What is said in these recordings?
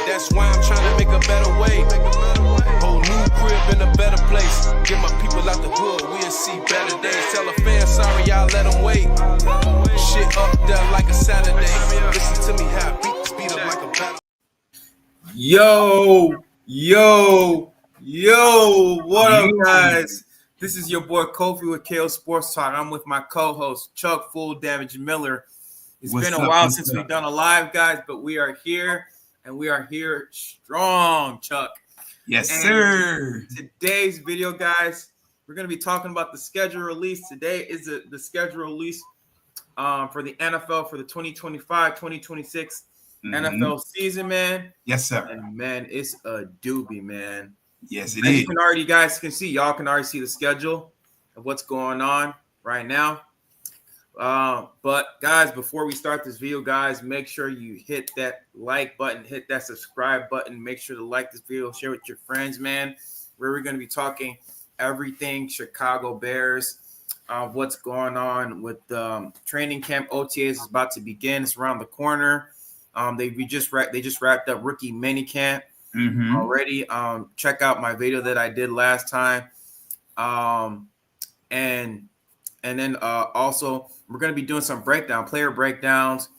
That's why I'm trying to make a better way. Whole new crib in a better place. Get my people out the hood, we'll see better days. Tell a fan sorry, y'all let them wait. Shit up there like a Saturday. Listen to me how I beat the speed up like a battle. Yo, what up, guys? This is your boy Kofi with KO Sports Talk. I'm with my co-host Chuck Full Damage Miller. It's been a while since we've done a live, guys, but we are here and we are here strong, Chuck. Yes, sir. Today's video, guys, we're going to be talking about the schedule release. Today is the schedule release for the NFL for the 2025-2026 NFL season, man. Yes, sir. And man, it's a doobie, man. Yes, it is. You guys can see the schedule of what's going on right now. But guys, before we start this video, guys, make sure you hit that like button, hit that subscribe button. Make sure to like this video, share with your friends, man. Where we're going to be talking everything Chicago Bears. What's going on with training camp. OTAs is about to begin. It's around the corner. They just wrapped up rookie mini camp already. Check out my video that I did last time. And then also we're going to be doing some player breakdowns,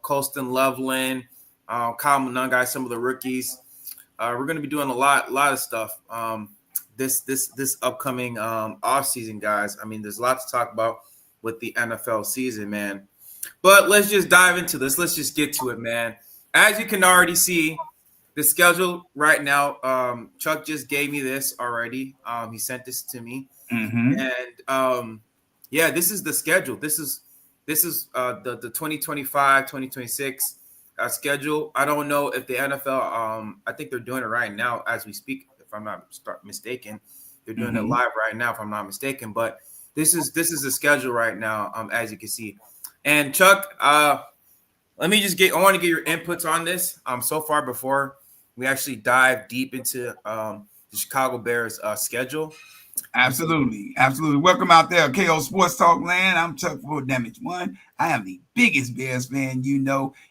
Colston Loveland, Kyle Monangai, some of the rookies. We're going to be doing a lot of stuff this upcoming off season, guys. I mean, there's a lot to talk about with the NFL season, man. But let's just dive into this. Let's just get to it, man. As you can already see, the schedule right now, Chuck just gave me this already. He sent this to me. And yeah, this is the schedule. This is the 2025-2026 schedule. I don't know if the NFL, I think they're doing it right now as we speak, if I'm not mistaken. They're doing it live right now, if I'm not mistaken. But this is the schedule right now, as you can see. And Chuck, let me just I want to get your inputs on this so far before we actually dive deep into the Chicago Bears schedule. Absolutely. Welcome out there, KO Sports Talk land. I'm Chuck Full Damage 1. I am the biggest Bears fan,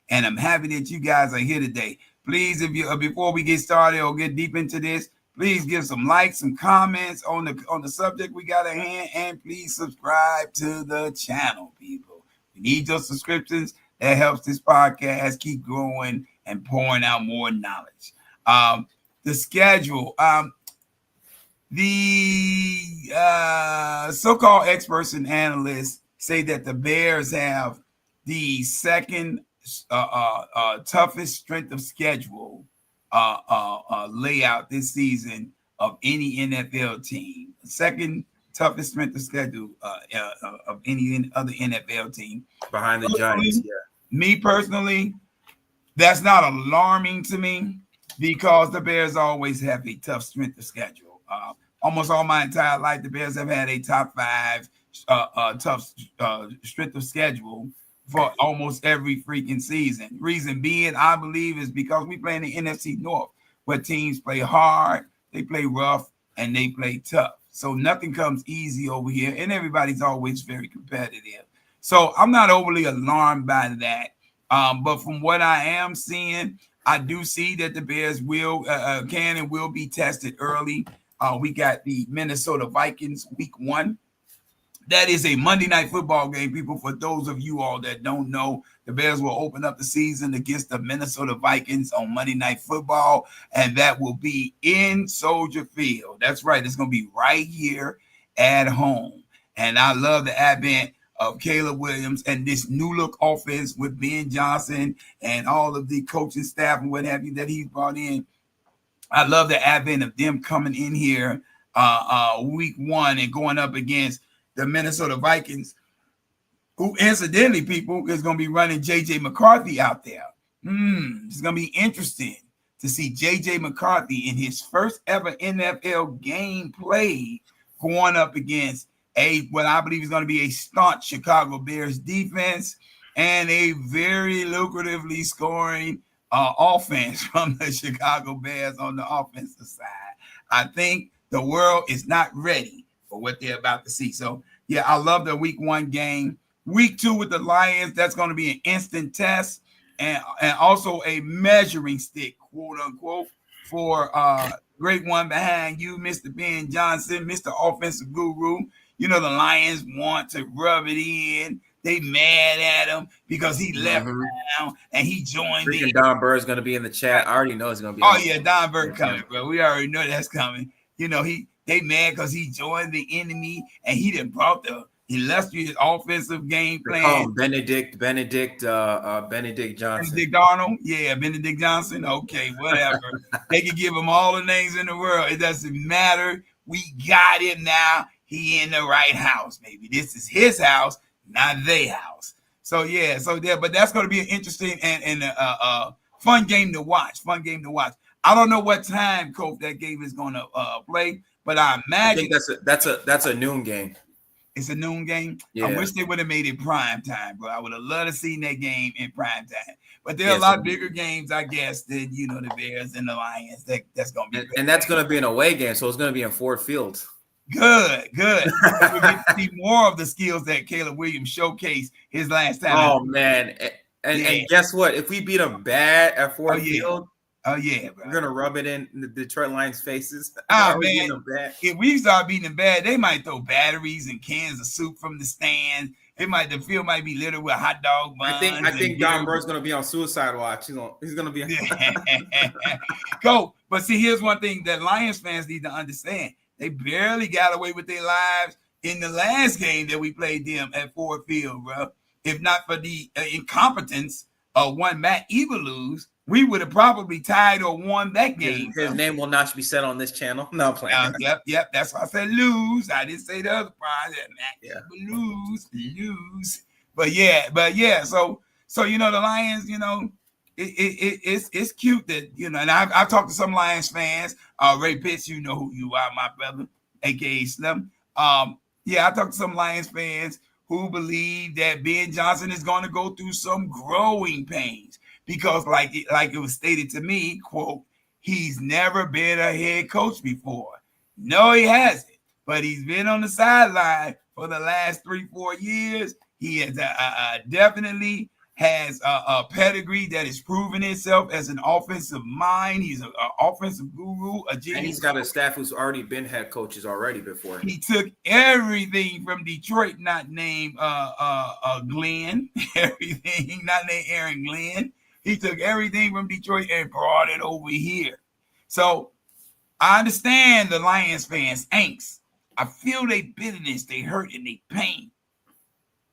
and I'm happy that you guys are here today. Please, if you before we get started or get deep into this, please give some likes, some comments on the subject we got at hand, and please subscribe to the channel, people. We need your subscriptions. That helps this podcast keep growing and pouring out more knowledge. The schedule. The so-called experts and analysts say that the Bears have the second toughest strength of schedule layout this season of any NFL team. Second toughest strength of schedule of any other NFL team. Behind the Giants, yeah. Me personally, that's not alarming to me because the Bears always have a tough strength of schedule. Almost all my entire life, the Bears have had a top 5 tough strength of schedule for almost every freaking season. Reason being, I believe, is because we play in the NFC North, where teams play hard, they play rough, and they play tough. So nothing comes easy over here, and everybody's always very competitive. So I'm not overly alarmed by that. But from what I am seeing, I do see that the Bears can and will be tested early. We got the Minnesota Vikings week 1. That is a Monday Night Football game, people. For those of you all that don't know, the Bears will open up the season against the Minnesota Vikings on Monday Night Football, and that will be in Soldier Field. That's right. It's going to be right here at home. And I love the advent of Caleb Williams and this new look offense with Ben Johnson and all of the coaching staff and what have you that he's brought in. I love the advent of them coming in here week 1 and going up against the Minnesota Vikings, who incidentally, people, is going to be running J.J. McCarthy out there. It's going to be interesting to see J.J. McCarthy in his first ever NFL game played going up against what I believe is going to be a staunch Chicago Bears defense and a very lucratively scoring offense from the Chicago Bears on the offensive side. I think the world is not ready for what they're about to see. So, yeah, I love the week 1 game. Week 2 with the Lions, that's going to be an instant test. and also a measuring stick, quote unquote, for great one behind you, Mr. Ben Johnson, Mr. Offensive Guru. You know the Lions want to rub it in. They mad at him because he left town and he joined. Freaking Don Bird's gonna be in the chat. I already know it's gonna be. Oh yeah, Don Bird coming, bro. We already know that's coming. You know they mad because he joined the enemy and he done brought the illustrious offensive game plan. They call him Benedict Johnson. Benedict Arnold, yeah, Benedict Johnson. Okay, whatever. They can give him all the names in the world. It doesn't matter. We got him now. He in the right house, baby. This is his house, not their house. So yeah, but that's going to be an interesting and fun game to watch. I don't know what time, Coach, that game is going to play, but I imagine that's a noon game. It's a noon game. Yeah. I wish they would have made it prime time, bro. I would have loved to seen that game in prime time. But there are a lot bigger games, I guess, than the Bears and the Lions. That's going to be and that's going to be an away game, so it's going to be in Ford Field. Good. We get to see more of the skills that Caleb Williams showcased his last time. Oh man, and guess what? If we beat them bad at Ford Field, bro, we're gonna rub it in the Detroit Lions' faces. Oh man, if we start beating them bad, they might throw batteries and cans of soup from the stand. The field might be littered with hot dog buns. I think Don Bird's gonna be on suicide watch. He's gonna be. Go, but see, here's one thing that Lions fans need to understand. They barely got away with their lives in the last game that we played them at Ford Field, bro. If not for the incompetence of one Matt Eberflus, we would have probably tied or won that game. His name will not be said on this channel. No, I'm playing. Yep. That's why I said lose. I didn't say the other part. Matt lose. But yeah. So the Lions, it's cute that and I've talked to some Lions fans. Ray Pitts, you know who you are, my brother, aka Slim. I talked to some Lions fans who believe that Ben Johnson is going to go through some growing pains because, like it was stated to me, quote, he's never been a head coach before. No, he hasn't, but he's been on the sideline for the last 3-4 years. He has definitely has a pedigree that is proving itself as an offensive mind. He's an offensive guru, and he's got a staff who's already been head coaches already before. He took everything from Detroit, not named Glenn, everything not named Aaron Glenn. He took everything from Detroit and brought it over here. So I understand the Lions fans' angst. I feel they bitterness, they hurt, and they pain.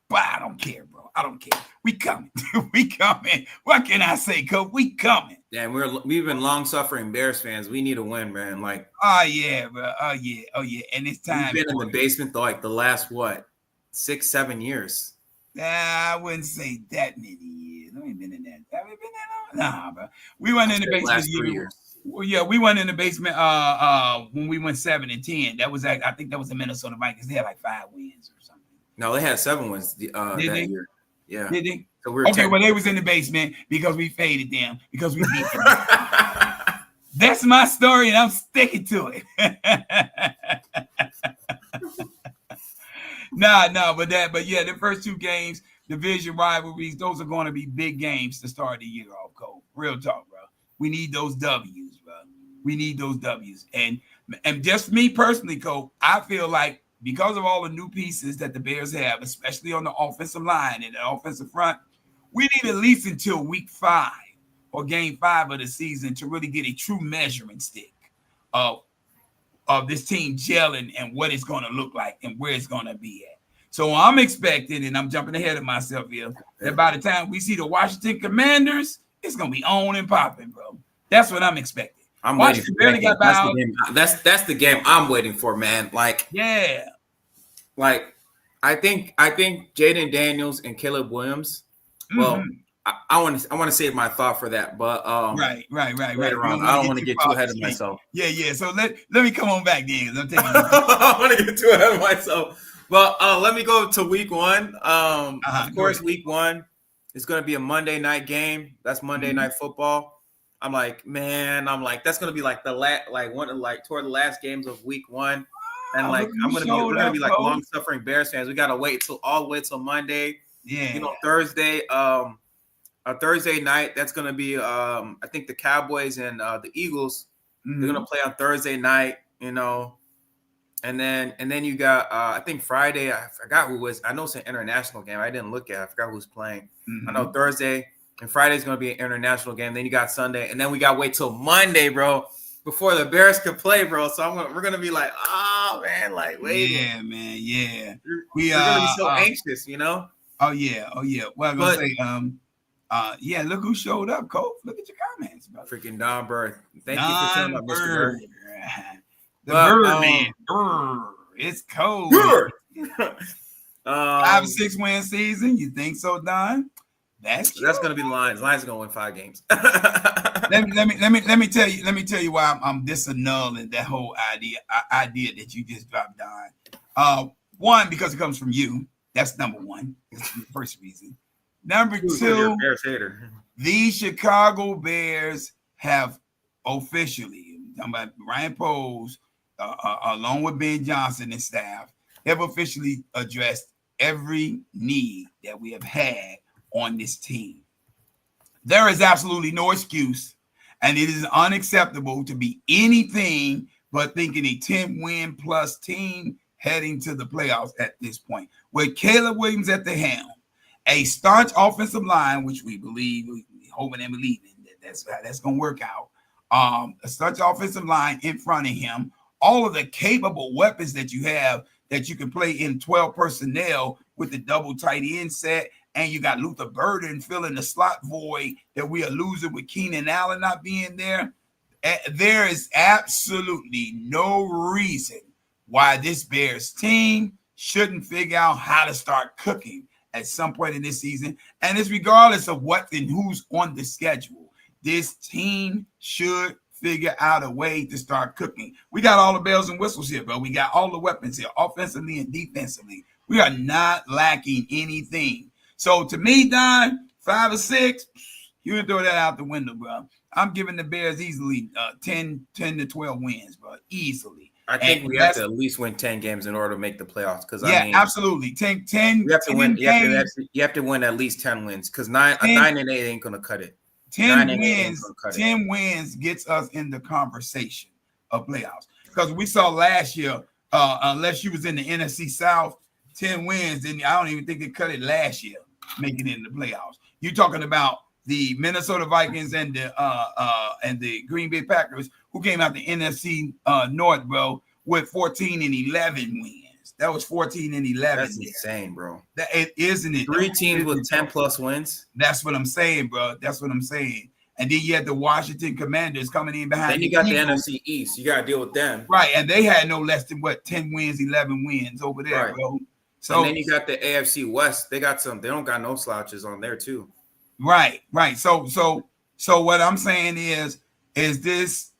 But I don't care, bro. I don't care. We coming. We coming. What can I say, Coach? We coming. Yeah, we've been long-suffering Bears fans. We need a win, man. Like, oh yeah, bro. Oh yeah. And it's time. We've been in the basement the last 6-7 years. I wouldn't say that many years. I ain't been in that. Have we been that long? Nah, bro. We went in the basement last 3 years. Well, yeah, we went in the basement when we went 7-10. That was I think that was the Minnesota Vikings. They had like 5 wins or something. No, they had 7 wins that year. Yeah. Did they? So okay, well, they was in the basement because we faded them, because we beat them. That's my story, and I'm sticking to it. But yeah, the first 2 games, division rivalries, those are going to be big games to start the year off, Cole. Real talk, bro. We need those W's, bro. We need those W's. And just me personally, Cole, I feel like because of all the new pieces that the Bears have, especially on the offensive line and the offensive front, we need at least until week 5 or game 5 of the season to really get a true measuring stick of this team gelling and what it's going to look like and where it's going to be at. So I'm expecting, and I'm jumping ahead of myself here, that by the time we see the Washington Commanders, it's going to be on and popping, bro. That's what I'm expecting. I'm waiting for that. That's the game I'm waiting for, man. Like, yeah. Like, I think Jaden Daniels and Caleb Williams. Well, I want to save my thought for that, but right. Later on, I don't want to get too ahead of myself. Yeah. So let me come on back, then. I'm taking I want to get too ahead of myself. Well, let me go to week 1. Of course, week 1 is going to be a Monday night game. That's Monday Night Football. I'm like, that's going to be like toward the last games of week 1. And like, we're going to be like long-suffering Bears fans. We got to wait all the way till Monday. Yeah. Thursday. Thursday night. That's going to be, I think the Cowboys and the Eagles. They're going to play on Thursday night, and then you got, I think Friday, I forgot who was. I know it's an international game. I didn't look at it. I forgot who's playing. I know Thursday and Friday is going to be an international game. Then you got Sunday, and then we got to wait till Monday, bro, before the Bears can play, bro. So we're going to be like, oh, man, like, wait. Yeah, man, yeah. We're going to be so anxious, Oh, yeah. Well, I'm going to say, yeah, look who showed up, Cole. Look at your comments, bro. Freaking Don Bird. Thank you for showing up, Mr. Bird. The Birdman. It's cold. 5-6 win season. You think so, Don? That's gonna be the Lions. Lions are gonna win 5 games. let me tell you why I'm disannulling that whole idea that you just dropped, Don. One, because it comes from you. That's number one. It's the first reason. Number two, Bears hater. The Chicago Bears have officially, I'm talking about Ryan Poles, along with Ben Johnson and staff, have officially addressed every need that we have had on this team. There is absolutely no excuse, and it is unacceptable to be anything but thinking a 10-win plus team heading to the playoffs at this point. With Caleb Williams at the helm, a staunch offensive line, which we believe, we hoping and believing that's going to work out. A staunch offensive line in front of him, all of the capable weapons that you have that you can play in 12 personnel with the double tight end set, and you got Luther Burden filling the slot void that we are losing with Keenan Allen not being there. There is absolutely no reason why this Bears team shouldn't figure out how to start cooking at some point in this season. And it's regardless of what and who's on the schedule. This team should figure out a way to start cooking. We got all the bells and whistles here, bro. We got all the weapons here, offensively and defensively. We are not lacking anything. So to me, Don, 5 or 6, you can throw that out the window, bro. I'm giving the Bears easily 10 to 12 wins, bro. Easily. I think we have to at least win 10 games in order to make the playoffs. Because absolutely. 10. You have to win. You have to win at least 10 wins. Because 9 and 8 ain't gonna cut it. 10 wins gets us in the conversation of playoffs. Because we saw last year, unless you was in the NFC South, 10 wins, then I don't even think they cut it last year, making it in the playoffs. You're talking about the Minnesota Vikings and the Green Bay Packers, who came out the NFC North, bro, with 14 and 11 wins. That was 14 and 11. That's insane, bro. Isn't it? 3 teams with 10 plus wins. That's what I'm saying, bro. That's what I'm saying. And then you had the Washington Commanders coming in behind. Then you got the NFC East. You got to deal with them. Right. And they had no less than 10 wins, 11 wins over there, right, bro. So and then you got the AFC West. They don't got no slouches on there too. Right. So what I'm saying is this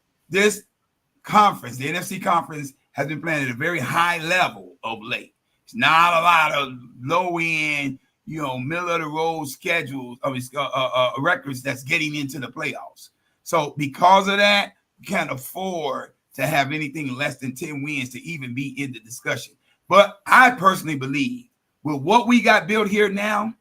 conference, the NFC conference, has been playing at a very high level of late. It's not a lot of low end, middle of the road schedules of records that's getting into the playoffs. So because of that, you can't afford to have anything less than 10 wins to even be in the discussion. But I personally believe with what we got built here now,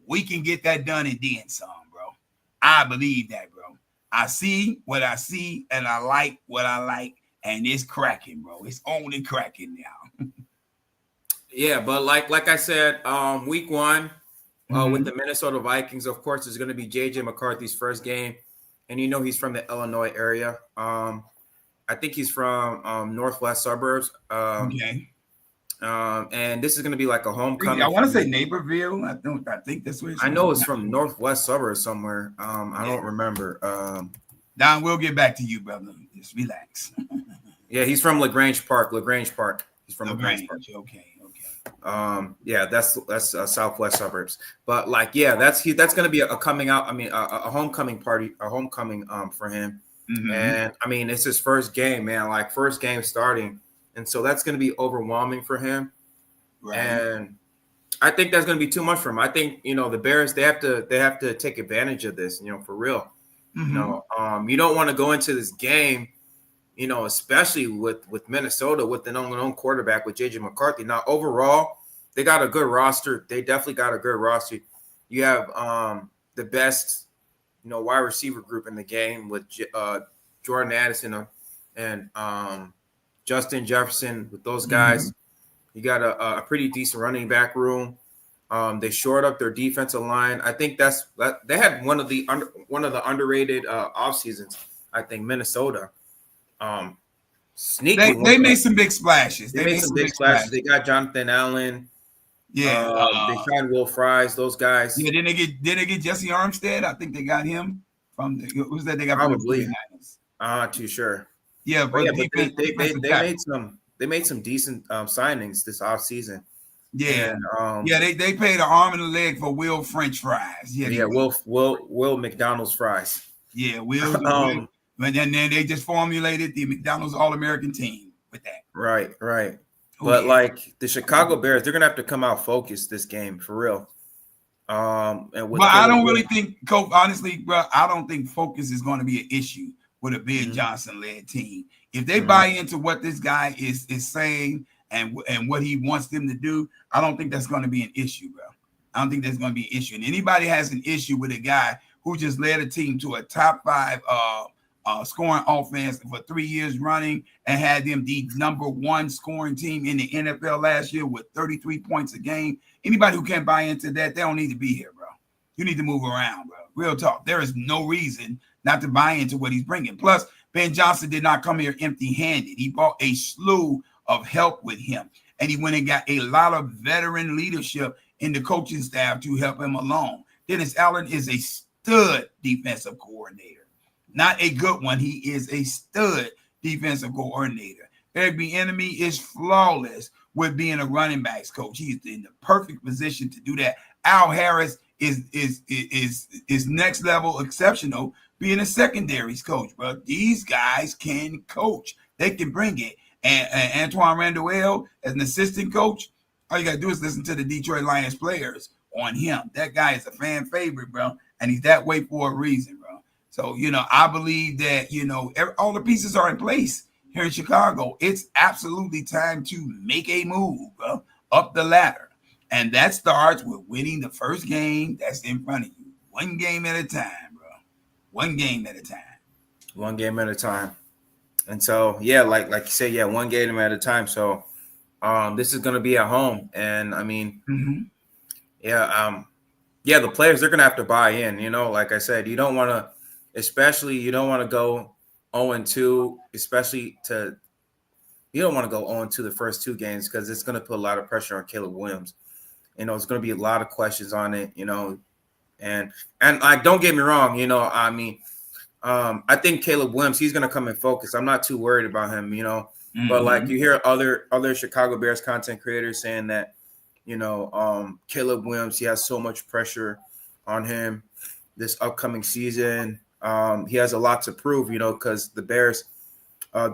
we can get that done and then some, bro. I believe that, bro. I see what I see, and I like what I like, and it's cracking, bro. It's only cracking now. Yeah, but like I said, week 1 with the Minnesota Vikings, of course, is going to be J.J. McCarthy's first game, and he's from the Illinois area. I think he's from northwest suburbs. Okay. And this is going to be like a homecoming. I want to say Naperville. I think that's where I know it's from northwest suburbs somewhere. I don't remember. Don, we'll get back to you, brother. Just relax. Yeah, he's from LaGrange Park. He's from LaGrange Park. Okay. Yeah, that's southwest suburbs. But that's going to be a coming out. I mean, a homecoming party, a homecoming for him. Mm-hmm. And I mean, it's his first game, man. Like first game starting. And so that's going to be overwhelming for him. Right. And I think that's going to be too much for him. I think, the Bears, they have to take advantage of this, for real. Mm-hmm. You don't want to go into this game, especially with Minnesota, with an unknown quarterback with J.J. McCarthy. Now, overall, they got a good roster. They definitely got a good roster. You have the best, wide receiver group in the game with Jordan Addison and Justin Jefferson. With those guys, you got a pretty decent running back room. They shored up their defensive line. I think they had one of the underrated off seasons. I think Minnesota. They made some big splashes. They made some big splashes. They got Jonathan Allen. Yeah, they signed Will Fries. Those guys. Yeah, didn't they get Jesse Armstead? I think they got him from who's that? They got probably. I'm not too sure. Yeah, but they made some decent signings this off season. Yeah, and, they paid an arm and a leg for Will French fries. Yeah, Will McDonald's fries. Yeah, Will. But then they just formulated the McDonald's All-American team with that. Right. But like the Chicago Bears, they're gonna have to come out focused this game for real. But I don't really think, Coach. Honestly, bro, I don't think focus is going to be an issue with a Ben Johnson-led team. If they buy into what this guy is saying and what he wants them to do, I don't think that's going to be an issue, bro. I don't think that's going to be an issue. And anybody has an issue with a guy who just led a team to a top 5 scoring offense for 3 years running and had them the number 1 scoring team in the NFL last year with 33 points a game. Anybody who can't buy into that, they don't need to be here, bro. You need to move around, bro. Real talk. There is no reason not to buy into what he's bringing. Plus, Ben Johnson did not come here empty-handed. He brought a slew of help with him, and he went and got a lot of veteran leadership in the coaching staff to help him along. Dennis Allen is a stud defensive coordinator. Not a good one. He is a stud defensive coordinator. Eric Bieniemy is flawless with being a running backs coach. He's in the perfect position to do that. Al Harris is next level exceptional being a secondaries coach, bro. These guys can coach. They can bring it. And Antoine Randall as an assistant coach, all you got to do is listen to the Detroit Lions players on him. That guy is a fan favorite, bro. And he's that way for a reason, bro. So, I believe that, all the pieces are in place here in Chicago. It's absolutely time to make a move, bro, up the ladder. And that starts with winning the first game that's in front of you. One game at a time, bro. One game at a time. One game at a time. And so, yeah, like you said, yeah, one game at a time. So this is going to be at home. And, I mean, the players, they're going to have to buy in. Like I said, you don't want to go 0-2, you don't want to go 0-2 the first 2 games because it's going to put a lot of pressure on Caleb Williams. It's going to be a lot of questions on it, and don't get me wrong, I think Caleb Williams, he's going to come in focus. I'm not too worried about him, but like you hear other Chicago Bears content creators saying that, Caleb Williams, he has so much pressure on him this upcoming season. He has a lot to prove, because the Bears,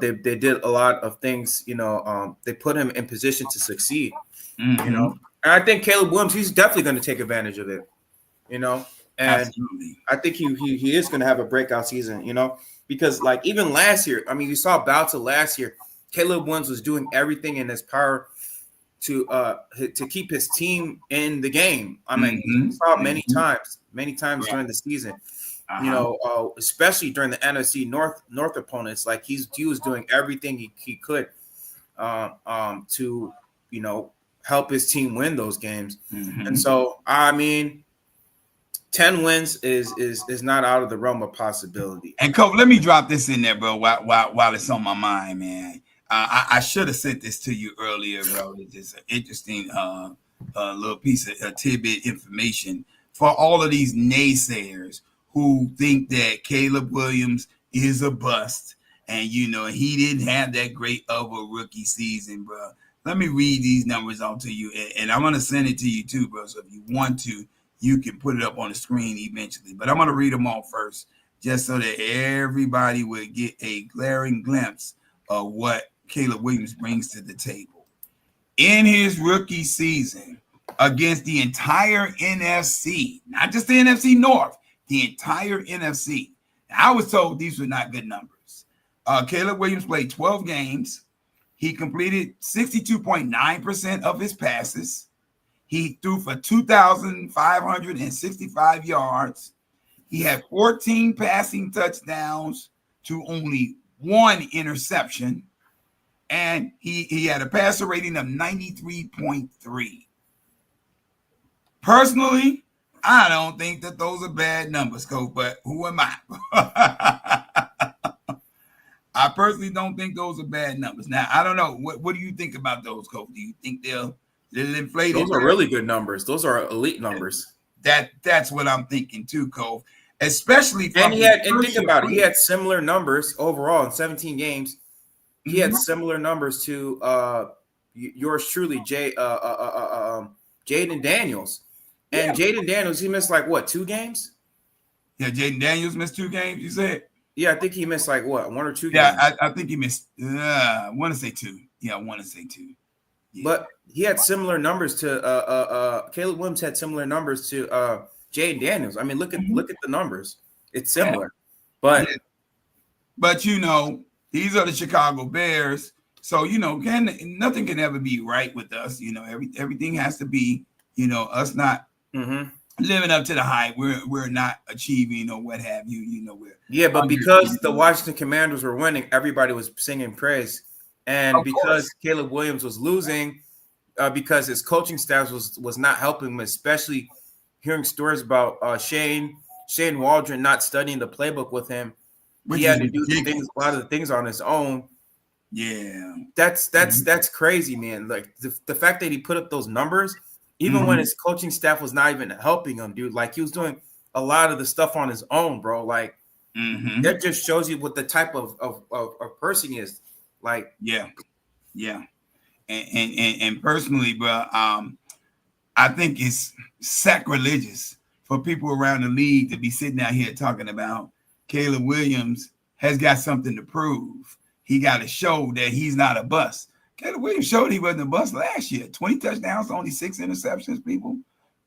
they did a lot of things, they put him in position to succeed, and I think Caleb Williams, he's definitely going to take advantage of it, and absolutely. I think he is going to have a breakout season, because like even last year, I mean, you saw bouts of last year, Caleb Williams was doing everything in his power to keep his team in the game. I mean, you saw many times during the season. Especially during the NFC North opponents, like he was doing everything he could to help his team win those games. And so I mean 10 wins is not out of the realm of possibility. And Coach, let me drop this in there, bro, while it's on my mind, man. I should have sent this to you earlier, bro. It's just an interesting little piece of tidbit information for all of these naysayers who think that Caleb Williams is a bust and, he didn't have that great of a rookie season, bro. Let me read these numbers out to you, and I'm going to send it to you too, bro. So if you want to, you can put it up on the screen eventually. But I'm going to read them all first just so that everybody would get a glaring glimpse of what Caleb Williams brings to the table. In his rookie season against the entire NFC, not just the NFC North, the entire NFC. Now, I was told these were not good numbers. Caleb Williams played 12 games. He completed 62.9% of his passes. He threw for 2,565 yards. He had 14 passing touchdowns to only 1 interception. And he had a passer rating of 93.3. Personally, I don't think that those are bad numbers, Coach, but who am I? I personally don't think those are bad numbers. Now, I don't know. What do you think about those, Coach? Do you think they're little inflated? Those are really good numbers. Those are elite numbers. That's what I'm thinking too, Cove. Especially from and think about it. He had similar numbers overall in 17 games. He had similar numbers to yours truly, Jaden Daniels. And Jaden Daniels, he missed like what, 2 games? Yeah, Jaden Daniels missed 2 games, you said? Yeah, I think he missed like what, 1 or 2 games? Yeah, I think he missed, I want to say 2. Yeah, I want to say 2. Yeah. But he had similar numbers to Caleb Williams had similar numbers to Jaden Daniels. I mean, look at the numbers. It's similar. But you know, these are the Chicago Bears. So, you know, nothing can ever be right with us. You know, everything has to be, you know, us not living up to the hype. We're not achieving or what have you. You know, but because the Washington Commanders were winning, everybody was singing praise. And because Caleb Williams was losing, because his coaching staff was not helping him, especially hearing stories about Shane Waldron not studying the playbook with him. He had to do a lot of the things on his own. Yeah, that's crazy, man. Like the fact that he put up those numbers, even when his coaching staff was not even helping him, dude. Like he was doing a lot of the stuff on his own, bro. Like that just shows you what the type of person he is. Like yeah, and personally, bro, I think it's sacrilegious for people around the league to be sitting out here talking about Caleb Williams has got something to prove. He got to show that he's not a bust. Caleb Williams showed he wasn't a bust last year. 20 touchdowns, only 6 interceptions, people.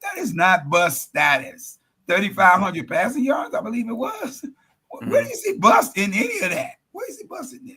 That is not bust status. 3,500 passing yards, I believe it was. Where do you see bust in any of that? Where is he busting there?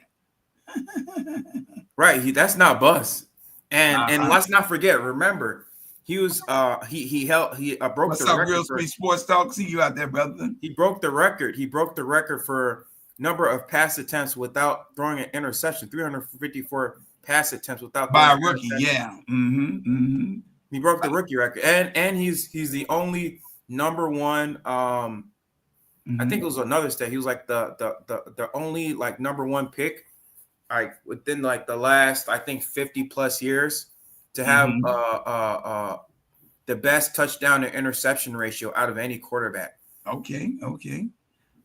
Right, that's not bust. And let's not forget, remember, he was broke What's the up, record. Real Street Sports Talk? See you out there, brother. He broke the record. He broke the record for number of pass attempts without throwing an interception. 354 pass attempts without by a rookie. Yeah. He broke the rookie record, and he's the only number one. I think it was another stat. He was like the only like number 1 pick, like within like the last, I think 50 plus years, to have the best touchdown to interception ratio out of any quarterback. Okay.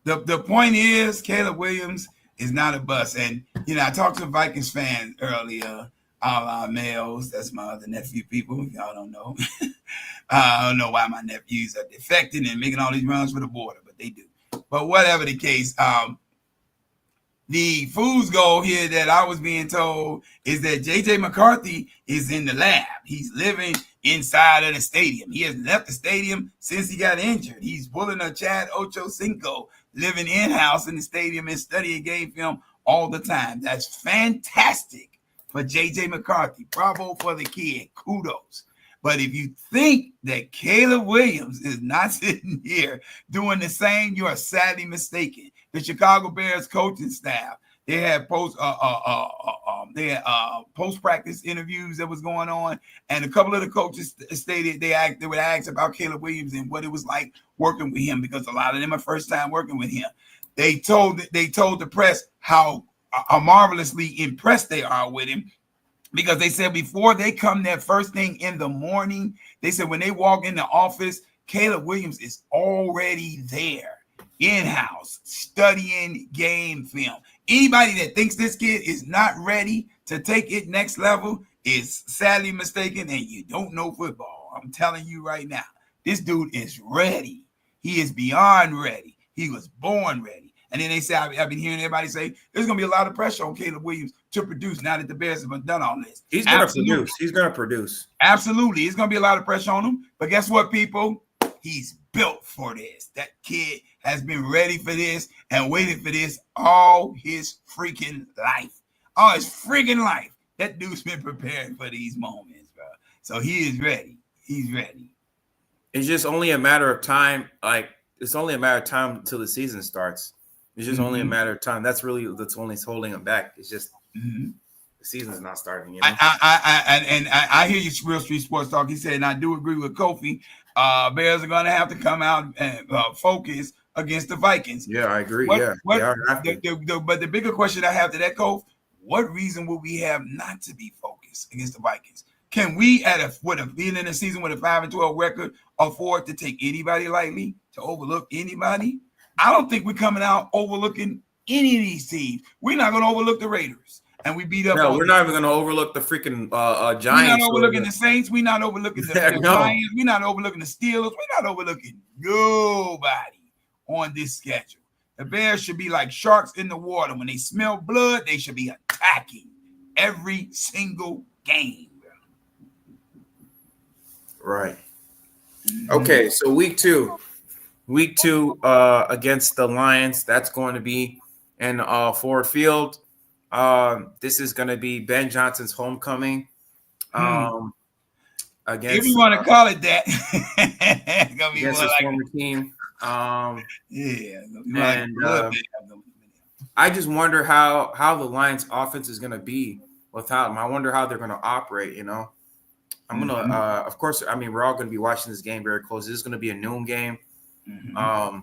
The point is, Caleb Williams is not a bust. And, you know, I talked to Vikings fans earlier, all our males. That's my other nephew, people. Y'all don't know. I don't know why my nephews are defecting and making all these runs for the border, but they do. But whatever the case, the fool's goal here that I was being told is that J.J. McCarthy is in the lab. He's living inside of the stadium. He has left the stadium since he got injured. He's pulling a Chad Ochocinco, living in-house in the stadium and studying game film all the time. That's fantastic for J.J. McCarthy. Bravo for the kid. Kudos. But if you think that Caleb Williams is not sitting here doing the same, you are sadly mistaken. The Chicago Bears coaching staff, they had post-practice interviews that was going on, and a couple of the coaches stated they would ask about Caleb Williams and what it was like working with him, because a lot of them are first time working with him. They told the press how marvelously impressed they are with him, because they said before they come that first thing in the morning, they said when they walk in the office, Caleb Williams is already there, in-house, studying game film. Anybody that thinks this kid is not ready to take it next level is sadly mistaken, and you don't know football. I'm telling you right now, this dude is ready. He is beyond ready. He was born ready. And then they say, I've been hearing everybody say, there's going to be a lot of pressure on Caleb Williams to produce now that the Bears have done all this. He's going to produce. He's going to produce. Absolutely. It's going to be a lot of pressure on him. But guess what, people? He's built for this. That kid has been ready for this and waiting for this all his freaking life. All his freaking life. That dude's been preparing for these moments, bro. So he is ready. He's ready. It's just only a matter of time. Like, it's only a matter of time until the season starts. It's just only a matter of time. That's only holding them back. It's just the season's not starting. You know? I hear you, Real Street Sports Talk. He said, and I do agree with Kofi. Bears are going to have to come out and focus against the Vikings. Yeah, I agree. But the bigger question I have to that, Kofi, what reason would we have not to be focused against the Vikings? Can we, being in a season with a 5-12 record, afford to take anybody lightly, to overlook anybody? I don't think we're coming out overlooking any of these teams. We're not going to overlook the Raiders, and we beat up. No, we're not even going to overlook the freaking Giants. We're not overlooking the Saints. We're not overlooking the Lions. We're not overlooking the Steelers. We're not overlooking nobody on this schedule. The Bears should be like sharks in the water. When they smell blood, they should be attacking every single game. Right. Okay, so week two against the Lions. That's going to be in Ford Field. This is going to be Ben Johnson's homecoming. Against, if you want to call it that, against his former team. I just wonder how the Lions offense is going to be without him. I wonder how they're going to operate, you know. I'm going to, of course, I mean, we're all going to be watching this game very close. This is going to be a noon game for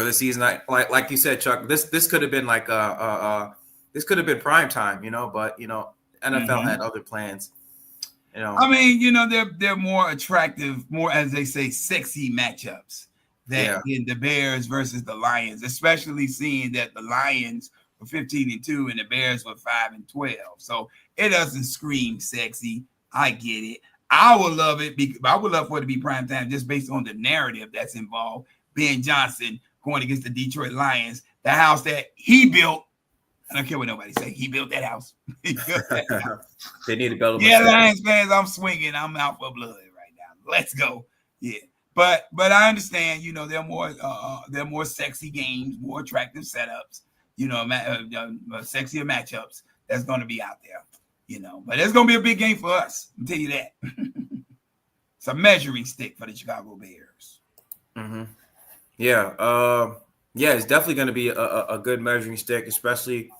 the season. Like you said, Chuck, this could have been like this could have been prime time, you know, but, you know, NFL had other plans. You know, I mean, you know, they're more attractive, more, as they say, sexy matchups than in the Bears versus the Lions, especially seeing that the Lions were 15-2 and the Bears were 5-12. So it doesn't scream sexy. I get it. I would love it. I would love for it to be prime time just based on the narrative that's involved. Ben Johnson going against the Detroit Lions, the house that he built. I don't care what nobody say. He built that house. They need to build. Yeah, Lions fans, I'm swinging. I'm out for blood right now. Let's go. Yeah, but I understand. You know, they're more sexy games, more attractive setups. You know, sexier matchups that's going to be out there. You know, but it's going to be a big game for us. I'll tell you that. It's a measuring stick for the Chicago Bears. Yeah. It's definitely going to be a good measuring stick, especially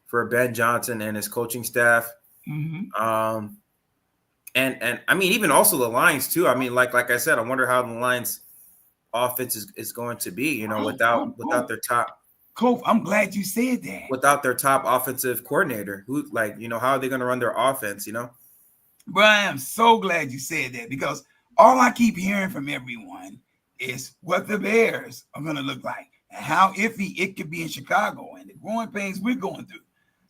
for Ben Johnson and his coaching staff. And I mean, even also the Lions too. I mean, like I said, I wonder how the Lions offense is going to be, you know, without their top. Coach, I'm glad you said that. Without their top offensive coordinator, who, like, you know, how are they going to run their offense, you know? But I am so glad you said that, because all I keep hearing from everyone is what the Bears are going to look like and how iffy it could be in Chicago and the growing pains we're going through.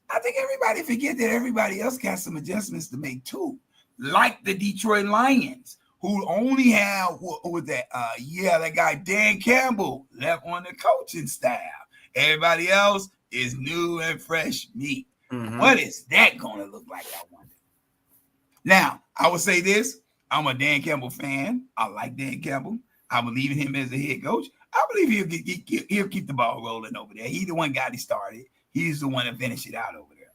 I think everybody forget that everybody else got some adjustments to make too, like the Detroit Lions, who only have that guy Dan Campbell left on the coaching staff. Everybody else is new and fresh meat. What is that going to look like, I wonder? Now, I will say this. I'm a Dan Campbell fan. I like Dan Campbell. I believe in him as a head coach. I believe he'll keep the ball rolling over there. He's the one got it started. He's the one to finish it out over there.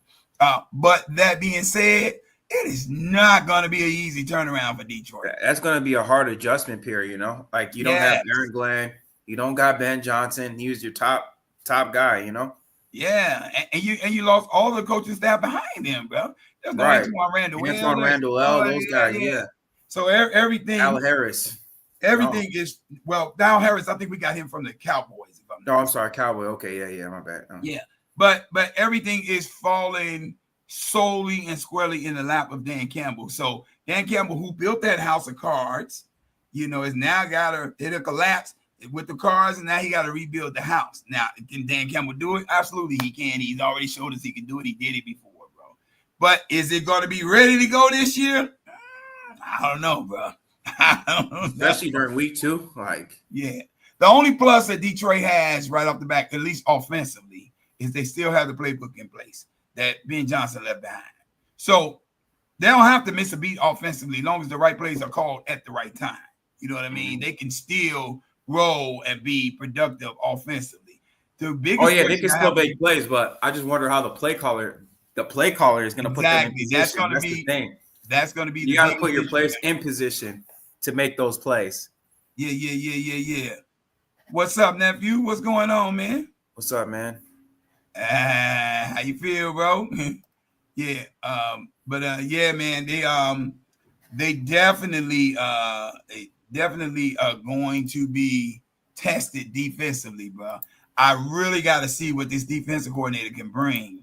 But that being said, it is not going to be an easy turnaround for Detroit. That's going to be a hard adjustment period, you know? Like, you don't have Aaron Glenn. You don't got Ben Johnson. He was your top guy, you know? Yeah, and you lost all the coaching staff behind him, bro. There's no Antoine Randall, those guys, yeah. So everything. Al Harris. Everything is, Al Harris, I think we got him from the Cowboys. I'm sorry, Cowboy. Okay, yeah, my bad. Yeah, but everything is falling solely and squarely in the lap of Dan Campbell. So Dan Campbell, who built that house of cards, you know, is now it'll collapse with the cards, and now he got to rebuild the house. Now, can Dan Campbell do it? Absolutely, he can. He's already showed us he can do it. He did it before, bro. But is it going to be ready to go this year? I don't know, bro. Especially during week 2. The only plus that Detroit has right off the back, at least offensively, is they still have the playbook in place that Ben Johnson left behind. So they don't have to miss a beat offensively as long as the right plays are called at the right time. You know what I mean? They can still roll and be productive offensively. They can still make plays, but I just wonder how the play caller is going to put them in position. That's the thing. That's going to be. You got to put your players in position to make those plays. Yeah. What's up, nephew? What's going on, man? What's up, man? How you feel, bro? Yeah. Yeah, man. They definitely are going to be tested defensively, bro. I really got to see what this defensive coordinator can bring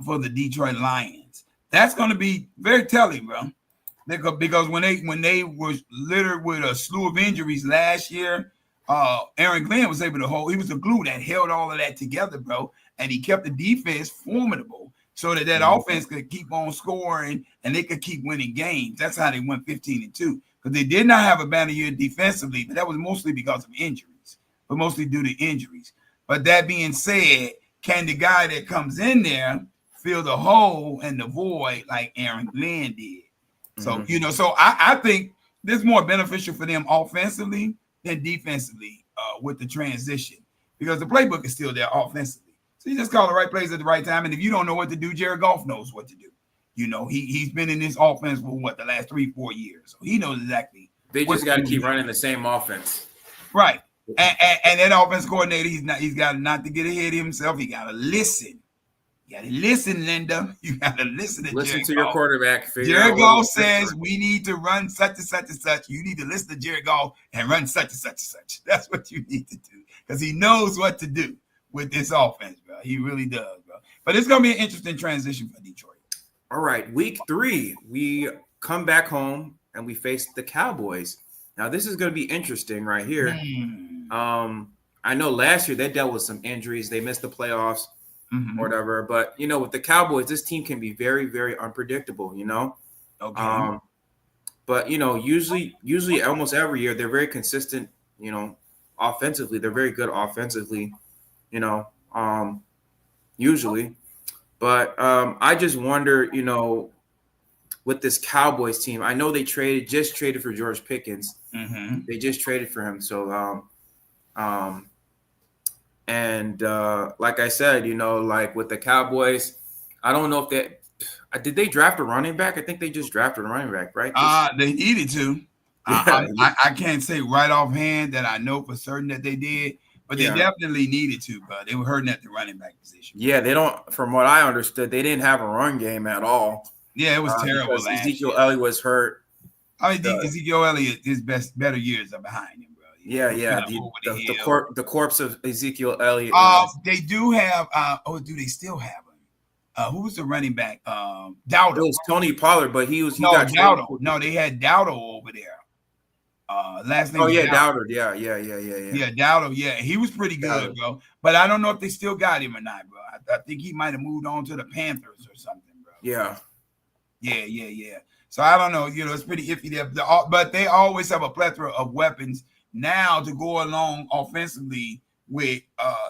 for the Detroit Lions. That's going to be very telling, bro. Because when they were littered with a slew of injuries last year, Aaron Glenn was able to hold. He was the glue that held all of that together, bro, and he kept the defense formidable so that offense could keep on scoring and they could keep winning games. That's how they went 15-2 because they did not have a bad year defensively, but that was mostly because of injuries, but mostly due to injuries. But that being said, can the guy that comes in there fill the hole and the void like Aaron Glenn did? So, so I think this is more beneficial for them offensively than defensively with the transition because the playbook is still there offensively. So you just call the right plays at the right time. And if you don't know what to do, Jared Goff knows what to do. He's been in this offense for the last 3-4 years. So he knows exactly. They just got to keep running the same offense. Right. And that offense coordinator, he's got not to get ahead of himself. He got to listen. You got to listen, Linda. You got to listen to Listen Jared to Goff. Your quarterback. Jared Goff says we need to run such and such and such. You need to listen to Jared Goff and run such and such and such. That's what you need to do because he knows what to do with this offense, bro. He really does, bro. But it's going to be an interesting transition for Detroit. All right, week 3, we come back home and we face the Cowboys. Now, this is going to be interesting right here. I know last year they dealt with some injuries. They missed the playoffs. Or whatever, but with the Cowboys, this team can be very, very unpredictable. Okay. But usually, almost every year they're very consistent. Offensively, they're very good offensively. Usually, but I just wonder, with this Cowboys team, I know they just traded for George Pickens. They just traded for him, so And like I said, like with the Cowboys, I don't know if did they draft a running back? I think they just drafted a running back, right? They needed to. I can't say right offhand that I know for certain that they did, but they definitely needed to. But they were hurting at the running back position. Yeah, they don't. From what I understood, they didn't have a run game at all. Yeah, it was terrible. Ezekiel Elliott was hurt. I mean, Ezekiel Elliott, his better years are behind him. Yeah. The corpse of Ezekiel Elliott. They do have. Do they still have him? Who was the running back? Dowdle. It was Tony Pollard, but he got Dowdle. No, they had Dowdle over there. Last name. Oh yeah, Dowdle. Yeah, Dowdle. Yeah, he was pretty good, bro. But I don't know if they still got him or not, bro. I think he might have moved on to the Panthers or something, bro. Yeah. So I don't know. It's pretty iffy there. But they always have a plethora of weapons now to go along offensively with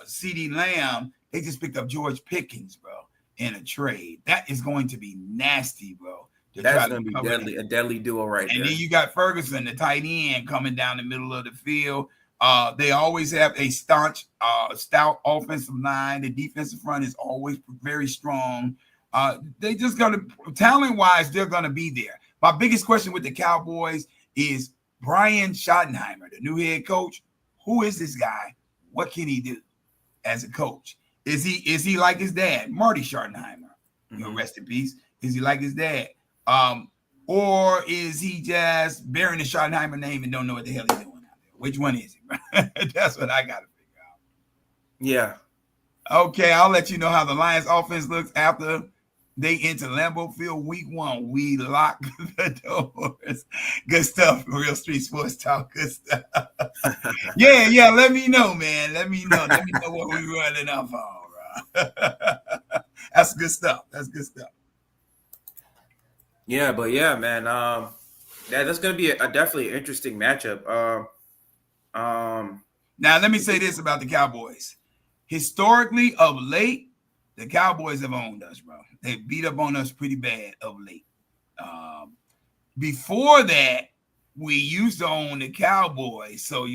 CeeDee Lamb. They just picked up George Pickens, bro, in a trade. That is going to be nasty, bro. That's going to be deadly, a deadly duo right there. And then you got Ferguson, the tight end, coming down the middle of the field. They always have a stout offensive line. The defensive front is always very strong. They just going to, talent-wise, they're going to be there. My biggest question with the Cowboys is Brian Schottenheimer, the new head coach. Who is this guy? What can he do as a coach? Is he like his dad, Marty Schottenheimer? Rest in peace. Is he like his dad? Or is he just bearing the Schottenheimer name and don't know what the hell he's doing out there? Which one is he? That's what I got to figure out. Yeah. Okay, I'll let you know how the Lions offense looks after they enter Lambeau Field week 1. We lock the doors. Good stuff. Real Street Sports Talk. Good stuff. Yeah. Let me know, man. Let me know what we're running off on, bro. That's good stuff. Yeah, but yeah, man. That's gonna be definitely an interesting matchup. Now let me say this about the Cowboys. Historically, of late, the Cowboys have owned us, bro. They beat up on us pretty bad of late. Before that, we used to own the Cowboys. So,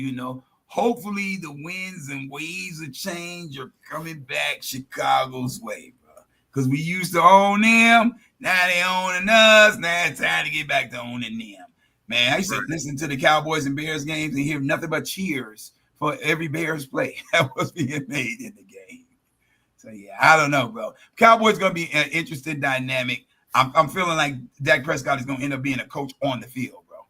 hopefully the winds and waves of change are coming back Chicago's way, bro. Because we used to own them. Now they owning us. Now it's time to get back to owning them. Man, I used to listen to the Cowboys and Bears games and hear nothing but cheers for every Bears play that was being made in the game. So yeah, I don't know, bro. Cowboys gonna be an interesting dynamic. I'm feeling like Dak Prescott is gonna end up being a coach on the field, bro.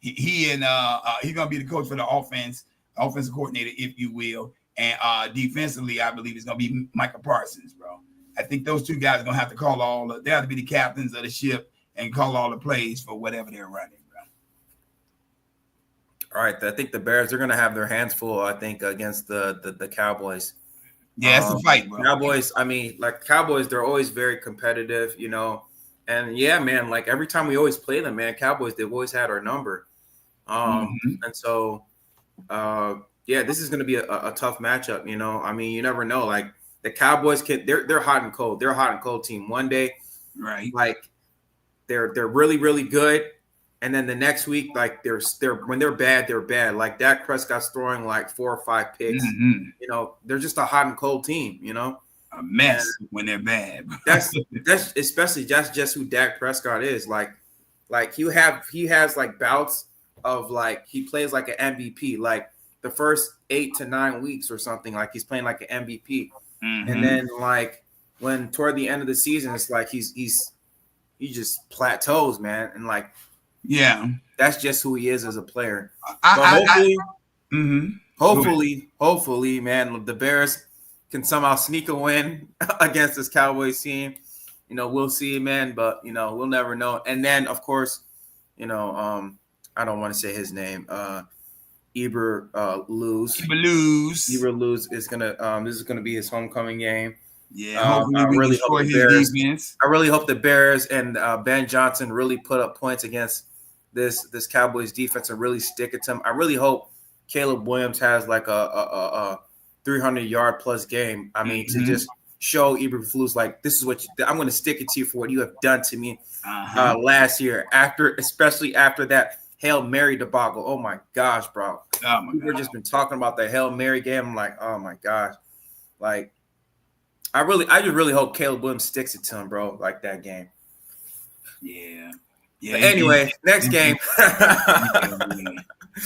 He's gonna be the coach for the offensive coordinator, if you will. And defensively, I believe it's gonna be Micah Parsons, bro. I think those two guys are gonna have to they have to be the captains of the ship and call all the plays for whatever they're running, bro. All right, I think the Bears are gonna have their hands full, I think, against the Cowboys. Yeah, it's a fight, bro. Cowboys, I mean, like Cowboys, they're always very competitive, you know. And yeah, man, like every time we always play them, man, Cowboys, they've always had our number. And so yeah, this is gonna be a tough matchup, you know. I mean, you never know. Like the Cowboys they're hot and cold. They're a hot and cold team. One day, right, like they're really, really good. And then the next week, like they're when they're bad, they're bad. Like Dak Prescott's throwing like 4 or 5 picks. You know, they're just a hot and cold team. You know, a mess when they're bad. that's especially just who Dak Prescott is. Like he has like bouts of like he plays like an MVP. Like the first 8 to 9 weeks or something, like he's playing like an MVP. And then like when toward the end of the season, it's like he just plateaus, man, and like. Yeah, that's just who he is as a player. But hopefully, man, the Bears can somehow sneak a win against this Cowboys team. You know, we'll see, man, but you know, we'll never know. And then, of course, you know, I don't want to say his name. Eber Luz is gonna. This is gonna be his homecoming game. Yeah, I really hope the Bears and Ben Johnson really put up points against this Cowboys defense and really stick it to them. I really hope Caleb Williams has like a 300-yard plus game. I mean, to just show Eberflus like this is what I'm going to stick it to you for what you have done to me last year. Especially after that Hail Mary debacle. Oh my gosh, bro! We've just been talking about the Hail Mary game. I'm like, oh my gosh, like. I just really hope Caleb Williams sticks it to him, bro, like that game. Yeah. But anyway, next game.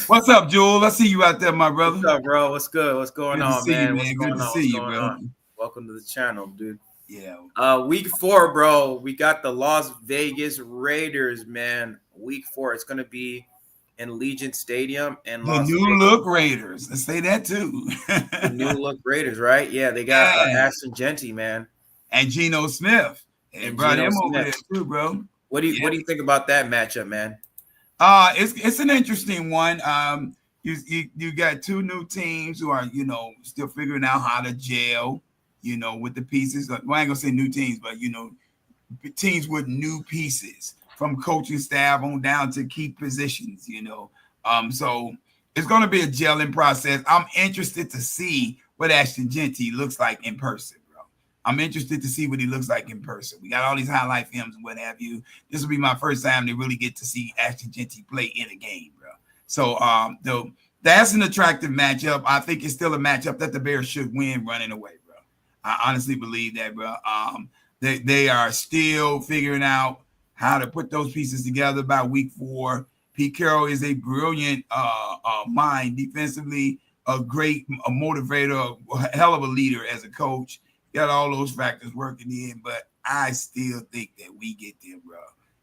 What's up, Joel? I see you out there, my brother. What's up, bro? What's good? What's going on, man? Good to see you, bro. Welcome to the channel, dude. Yeah. Week 4, bro. We got the Las Vegas Raiders, man. Week 4. It's gonna be in Allegiant Stadium and the new look Raiders. Let's say that too. The new look Raiders, right? Yeah, they got Ashton Genty, man, and Geno Smith. And brought him over there too, bro. What do you think about that matchup, man? It's an interesting one. You got two new teams who are still figuring out how to gel, with the pieces. Well, I ain't gonna say new teams, but teams with new pieces. From coaching staff on down to key positions, So it's going to be a gelling process. I'm interested to see what Ashton Genty looks like in person, bro. I'm interested to see what he looks like in person. We got all these highlight films and what have you. This will be my first time to really get to see Ashton Genty play in a game, bro. So though that's an attractive matchup. I think it's still a matchup that the Bears should win running away, bro. I honestly believe that, bro. They are still figuring out how to put those pieces together by week 4. Pete Carroll is a brilliant mind defensively, a motivator, a hell of a leader as a coach. Got all those factors working in, but I still think that we get there, bro.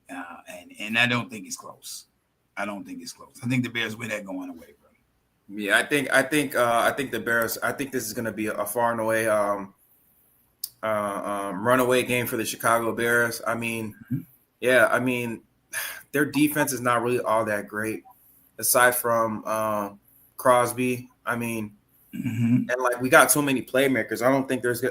And I don't think it's close. I think the Bears win that going away, bro. Yeah, I think the Bears. I think this is going to be a far and away runaway game for the Chicago Bears. I mean. Yeah, I mean, their defense is not really all that great, aside from Crosby. I mean, and like we got so many playmakers. I don't think there's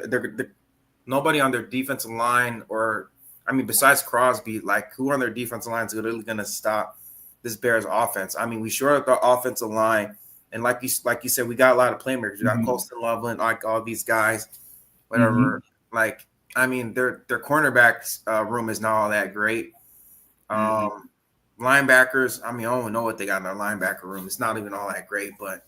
nobody on their defensive line, or I mean, besides Crosby, like who on their defensive line is really going to stop this Bears offense? I mean, we shore up the offensive line, and like you said, we got a lot of playmakers. We got Colston Loveland, like all these guys, whatever, like. I mean, their cornerbacks room is not all that great. Linebackers, I mean, I don't even know what they got in their linebacker room. It's not even all that great. But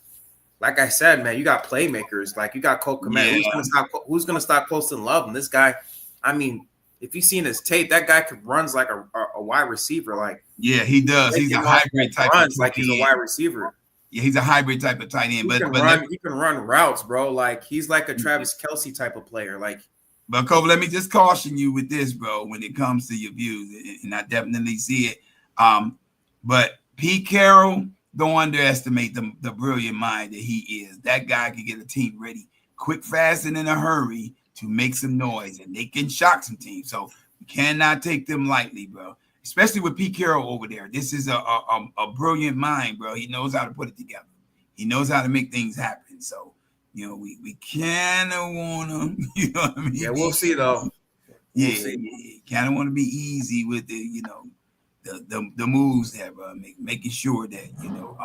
like I said, man, you got playmakers. Like you got Cole Kmet. Yeah. Who's gonna stop Colston Love? And this guy, I mean, if you've seen his tape, that guy runs like a wide receiver. Like he does. He's a hybrid type. Runs like he's a wide receiver. Yeah, he's a hybrid type of tight end. He can run routes, bro. Like he's like a Travis Kelce type of player. Like, but Cole, let me just caution you with this, bro, when it comes to your views, and I definitely see it. But Pete Carroll, don't underestimate the brilliant mind that he is. That guy can get a team ready quick, fast, and in a hurry to make some noise, and they can shock some teams. So we cannot take them lightly, bro. Especially with Pete Carroll over there. This is a brilliant mind, bro. He knows how to put it together. He knows how to make things happen. So, you know, we kind of want to, you know what I mean? Yeah, we'll see, though. Yeah, kind of want to be easy with the, you know, the moves there, bro. Making sure that, you know,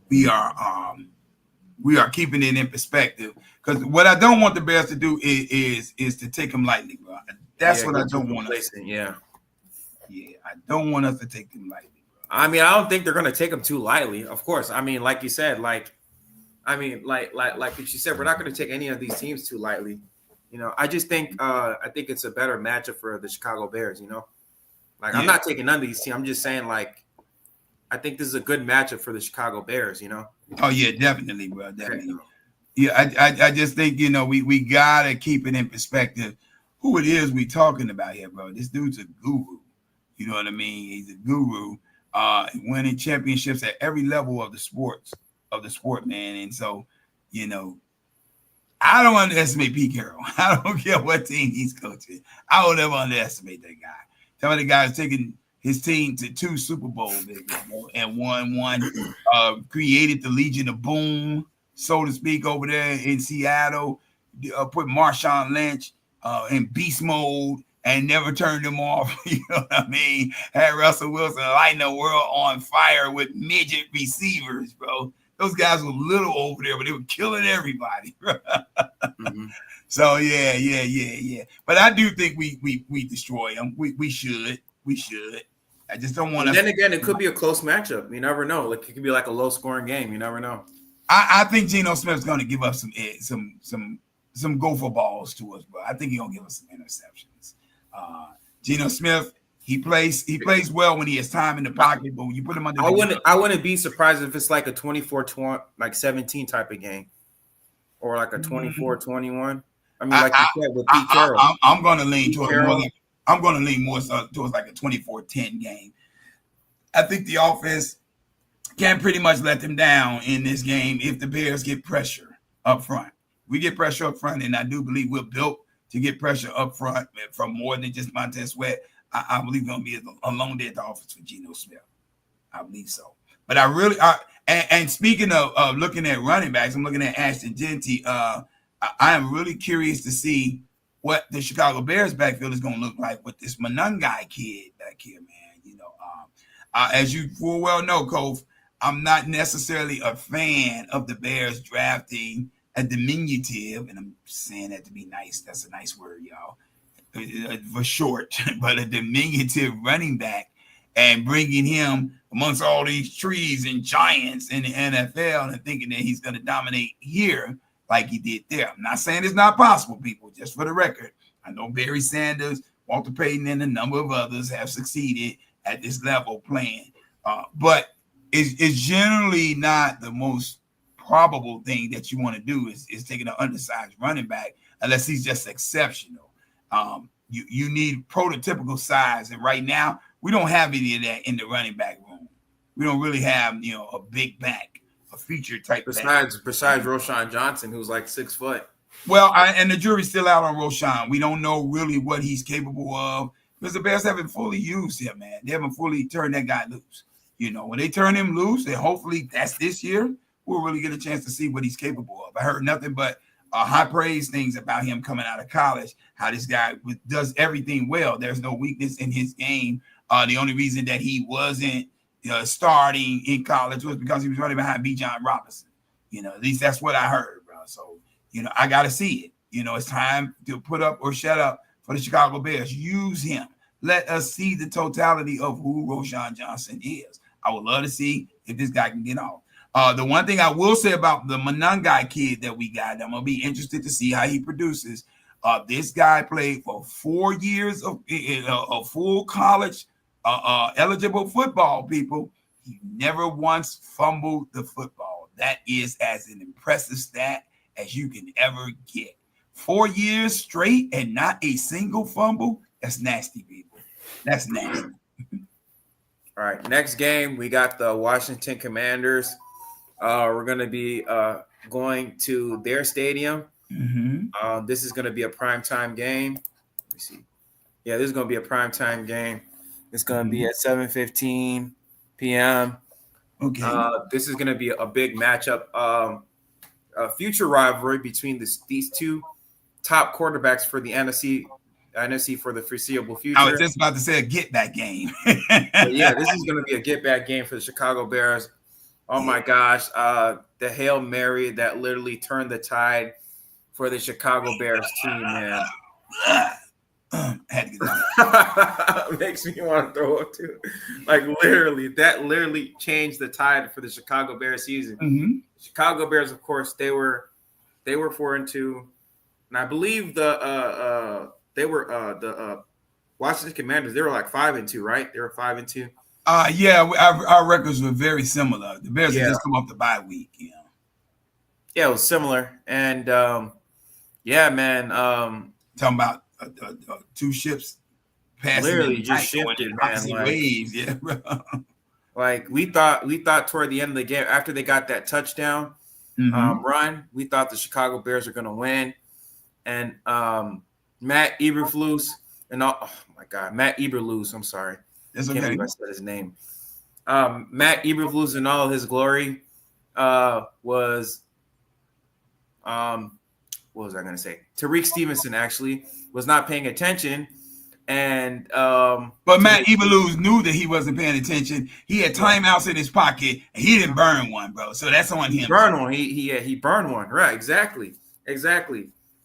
we are keeping it in perspective. Because what I don't want the Bears to do is to take them lightly, bro. That's what I don't want us to do. Yeah, I don't want us to take them lightly, bro. I mean, I don't think they're going to take them too lightly. Of course. I mean, like you said, like what you said, we're not going to take any of these teams too lightly. You know, I just think it's a better matchup for the Chicago Bears, you know? Like, I'm not taking none of these teams. I'm just saying, like, I think this is a good matchup for the Chicago Bears, you know? Oh, yeah, definitely, bro. Definitely. Yeah, I just think, you know, we got to keep it in perspective who it is we talking about here, bro. This dude's a guru. You know what I mean? He's a guru, winning championships at every level of the sport, man. And so, you know, I don't underestimate Pete Carroll. I don't care what team he's coaching. I will never underestimate that guy. Some of the guys taking his team to 2 Super Bowls, and won one, created the Legion of Boom, so to speak, over there in Seattle, put Marshawn Lynch in beast mode, and never turned him off. You know what I mean? Had Russell Wilson lighting the world on fire with midget receivers, bro. Those guys were little over there, but they were killing everybody. Mm-hmm. So yeah. But I do think we destroy them. We should. I just don't want to. Then again, it could be a close matchup. You never know. Like, it could be like a low scoring game. You never know. I think Geno Smith's going to give us some gopher balls to us, bro. I think he's going to give us some interceptions. Geno Smith, he plays well when he has time in the pocket, but when you put him under, I wouldn't be surprised if it's like a 24-20, like 17 type of game, or like a 24-21. I mean, like you said with Pete Carroll, I'm going to lean towards more towards like a 24-10 game. I think the offense can pretty much let them down in this game if the Bears get pressure up front. We get pressure up front, and I do believe we're built to get pressure up front from more than just Montez Sweat. I believe it's going to be a long day at the office for Geno Smith. I believe so. But and speaking of looking at running backs, I'm looking at Ashton Genty. I am really curious to see what the Chicago Bears backfield is going to look like with this Monangai kid back here, man. You know, as you full well know, Kof, I'm not necessarily a fan of the Bears drafting a diminutive, and I'm saying that to be nice. That's a nice word, y'all, for short, but a diminutive running back and bringing him amongst all these trees and giants in the NFL and thinking that he's going to dominate here like he did there. I'm not saying it's not possible, people, just for the record. I know Barry Sanders, Walter Payton, and a number of others have succeeded at this level playing. But it's generally not the most probable thing that you want to do is taking an undersized running back unless he's just exceptional. You need prototypical size, and right now we don't have any of that in the running back room. We don't really have, you know, a big back, a feature type. Besides Roschon Johnson, who's like 6 foot. Well, and the jury's still out on Roschon. We don't know really what he's capable of because the Bears haven't fully used him, man. They haven't fully turned that guy loose. You know, when they turn him loose, and hopefully that's this year, we'll really get a chance to see what he's capable of. I heard nothing but high praise things about him coming out of college, how this guy does everything well. There's no weakness in his game. The only reason that he wasn't starting in college was because he was running behind Bijan Robinson. You know, at least that's what I heard, bro. So, you know, I got to see it. You know, it's time to put up or shut up for the Chicago Bears. Use him. Let us see the totality of who Roschon Johnson is. I would love to see if this guy can get off. The one thing I will say about the Monangai kid that we got, I'm going to be interested to see how he produces. This guy played for 4 years of full college eligible football, people. He never once fumbled the football. That is as an impressive stat as you can ever get. 4 years straight and not a single fumble. That's nasty, people. That's nasty. All right, next game, we got the Washington Commanders. We're going to be going to their stadium. Mm-hmm. This is going to be a primetime game. Let me see. Yeah, this is going to be a primetime game. It's going to be at 7:15 p.m. Okay. This is going to be a big matchup, a future rivalry between these two top quarterbacks for the NFC for the foreseeable future. I was just about to say a get-back game. But yeah, this is going to be a get-back game for the Chicago Bears. Oh, my gosh. The Hail Mary that literally turned the tide for the Chicago Bears team, man. Had to get that. Makes me want to throw up, too. Like, literally, that literally changed the tide for the Chicago Bears season. Mm-hmm. Chicago Bears, of course, they were 4-2. And I believe the Washington Commanders, they were like 5-2, right? They were 5-2. Yeah, our records were very similar. The Bears had just come off the bye week, you know. Yeah, it was similar. And yeah, man. Talking about two ships passing. Literally just shifted, man. Like, waves, yeah. Like we thought toward the end of the game, after they got that touchdown run, we thought the Chicago Bears are going to win. And Matt Eberflus and oh my God, Matt Eberflus. I'm sorry, that's okay. I can't believe I said his name. Matt Eberflus in all his glory was what was I going to say? Tariq Stevenson actually was not paying attention. And but Matt Eberflus knew that he wasn't paying attention. He had timeouts in his pocket, and he didn't burn one, bro. So that's on him. He burned one. He burned one. Right? Exactly.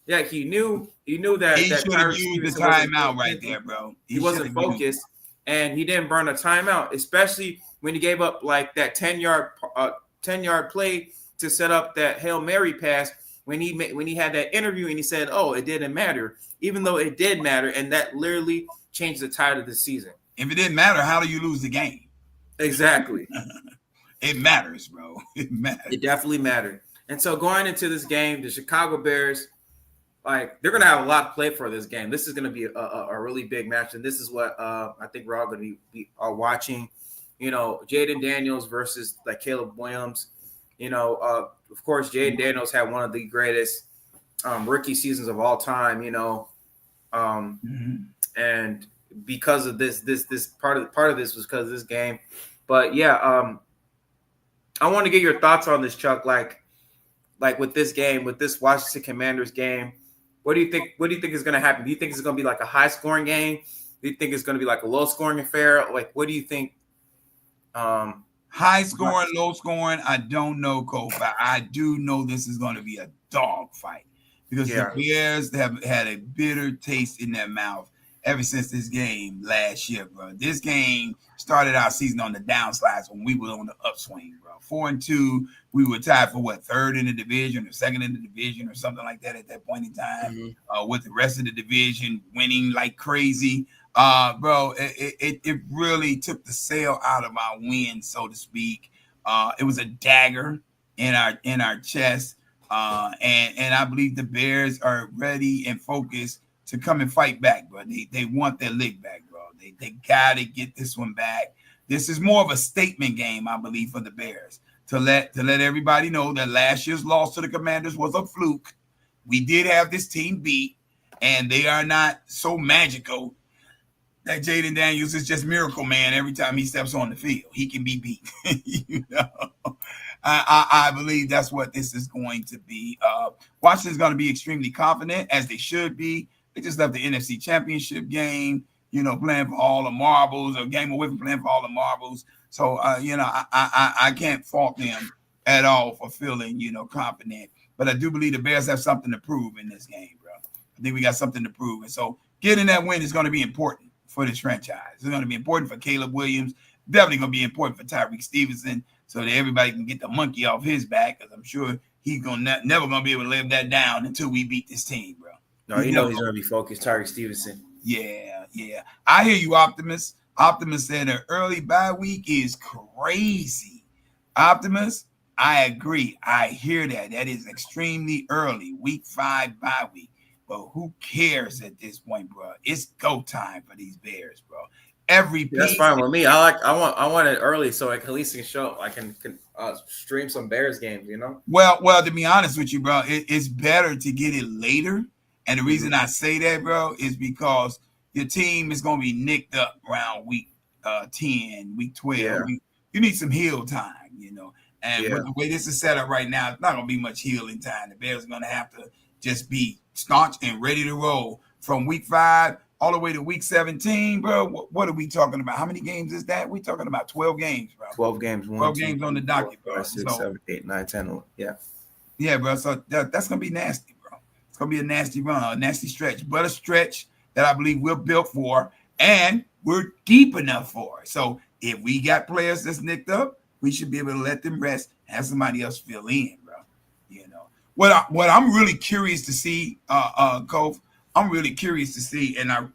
Yeah, he knew that he that should have used the timeout right there, bro. He wasn't focused, and he didn't burn a timeout, especially when he gave up like that 10-yard play to set up that Hail Mary pass. When he had that interview and he said, "Oh, it didn't matter," even though it did matter, and that literally changed the tide of the season. If it didn't matter, how do you lose the game? Exactly. It matters, bro. It matters. It definitely mattered. And so going into this game, the Chicago Bears, like they're going to have a lot to play for this game. This is going to be a really big match, and this is what I think we're all going to be watching. You know, Jaden Daniels versus like Caleb Williams. You know, of course, Jaden Daniels had one of the greatest rookie seasons of all time. You know, and because of this part of this was because of this game. But yeah, I want to get your thoughts on this, Chuck. Like with this game, with this Washington Commanders game, what do you think? What do you think is going to happen? Do you think it's going to be like a high scoring game? Do you think it's going to be like a low scoring affair? Like, what do you think? High scoring, low scoring, I don't know, Cole, but I do know this is going to be a dog fight because the Bears have had a bitter taste in their mouth ever since this game last year, bro. This game started our season on the downslides when we were on the upswing, bro. 4-2, we were tied for third in the division or second in the division or something like that at that point in time. With the rest of the division winning like crazy. Bro, it really took the sail out of our win, so to speak. It was a dagger in our chest, and I believe the Bears are ready and focused to come and fight back, bro. They want their leg back, bro. They gotta get this one back. This is more of a statement game, I believe, for the Bears to let everybody know that last year's loss to the Commanders was a fluke. We did have this team beat, and they are not so magical. That Jaden Daniels is just miracle man every time he steps on the field. He can be beat. You know, I believe that's what this is going to be. Washington's going to be extremely confident, as they should be. They just left the NFC Championship game, you know, playing for all the marbles, or game away from playing for all the marbles. So, you know, I can't fault them at all for feeling, you know, confident. But I do believe the Bears have something to prove in this game, bro. I think we got something to prove. And so getting that win is going to be important for this franchise. It's going to be important for Caleb Williams. Definitely going to be important for Tariq Stevenson, so that everybody can get the monkey off his back, because I'm sure he's never going to be able to live that down until we beat this team, bro. No, you know he's going to be focused, Tariq Stevenson. Yeah. I hear you, Optimus. Optimus said an early bye week is crazy. Optimus, I agree. I hear that. That is extremely early. Week 5 bye week. But who cares at this point, bro? It's go time for these Bears, bro. Every piece. That's fine with me. I want it early so I can at least I can stream some Bears games, you know? Well, to be honest with you, bro, it's better to get it later. And the reason I say that, bro, is because your team is going to be nicked up around week 10, week 12. Yeah. You need some heal time, you know. And with the way this is set up right now, it's not going to be much healing time. The Bears are going to have to just be staunch and ready to roll from week 5 all the way to week 17, bro. What are we talking about? How many games is that? We're talking about 12 games, bro. 12 games. 12 games on the docket, bro. 5, 6, 7, 8, 9, 10. Yeah. Yeah, bro. So that's going to be nasty, bro. It's going to be a nasty run, a nasty stretch, but a stretch that I believe we're built for and we're deep enough for. So if we got players that's nicked up, we should be able to let them rest, have somebody else fill in, bro. You know, what I'm really curious to see, Kof, I'm really curious to see, and I'm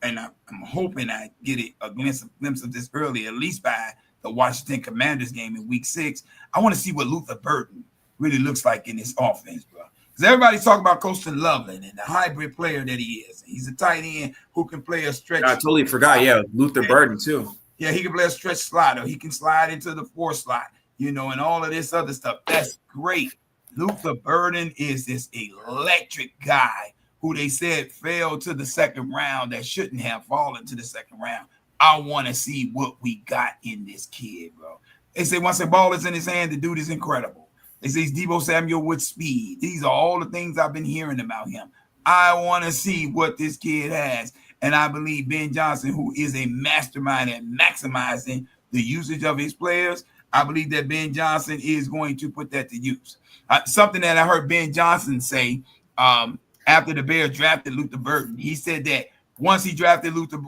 hoping I get a glimpse of this early, at least by the Washington Commanders game in week 6. I want to see what Luka Burton really looks like in this offense, bro. Because everybody's talking about Coastal Loveland and the hybrid player that he is. He's a tight end who can play a stretch. I totally forgot. Yeah, Luther Burden too. Yeah, he can play a stretch slot, or he can slide into the 4 slot, you know, and all of this other stuff. That's great. Luka Burden is this electric guy who they said fell to the second round that shouldn't have fallen to the second round. I want to see what we got in this kid, bro. They say once the ball is in his hand, the dude is incredible. They say he's Deebo Samuel with speed. These are all the things I've been hearing about him. I want to see what this kid has. And I believe Ben Johnson, who is a mastermind at maximizing the usage of his players, I believe that Ben Johnson is going to put that to use. Something that I heard Ben Johnson say after the Bears drafted Luther Burden, he said that once they drafted Luther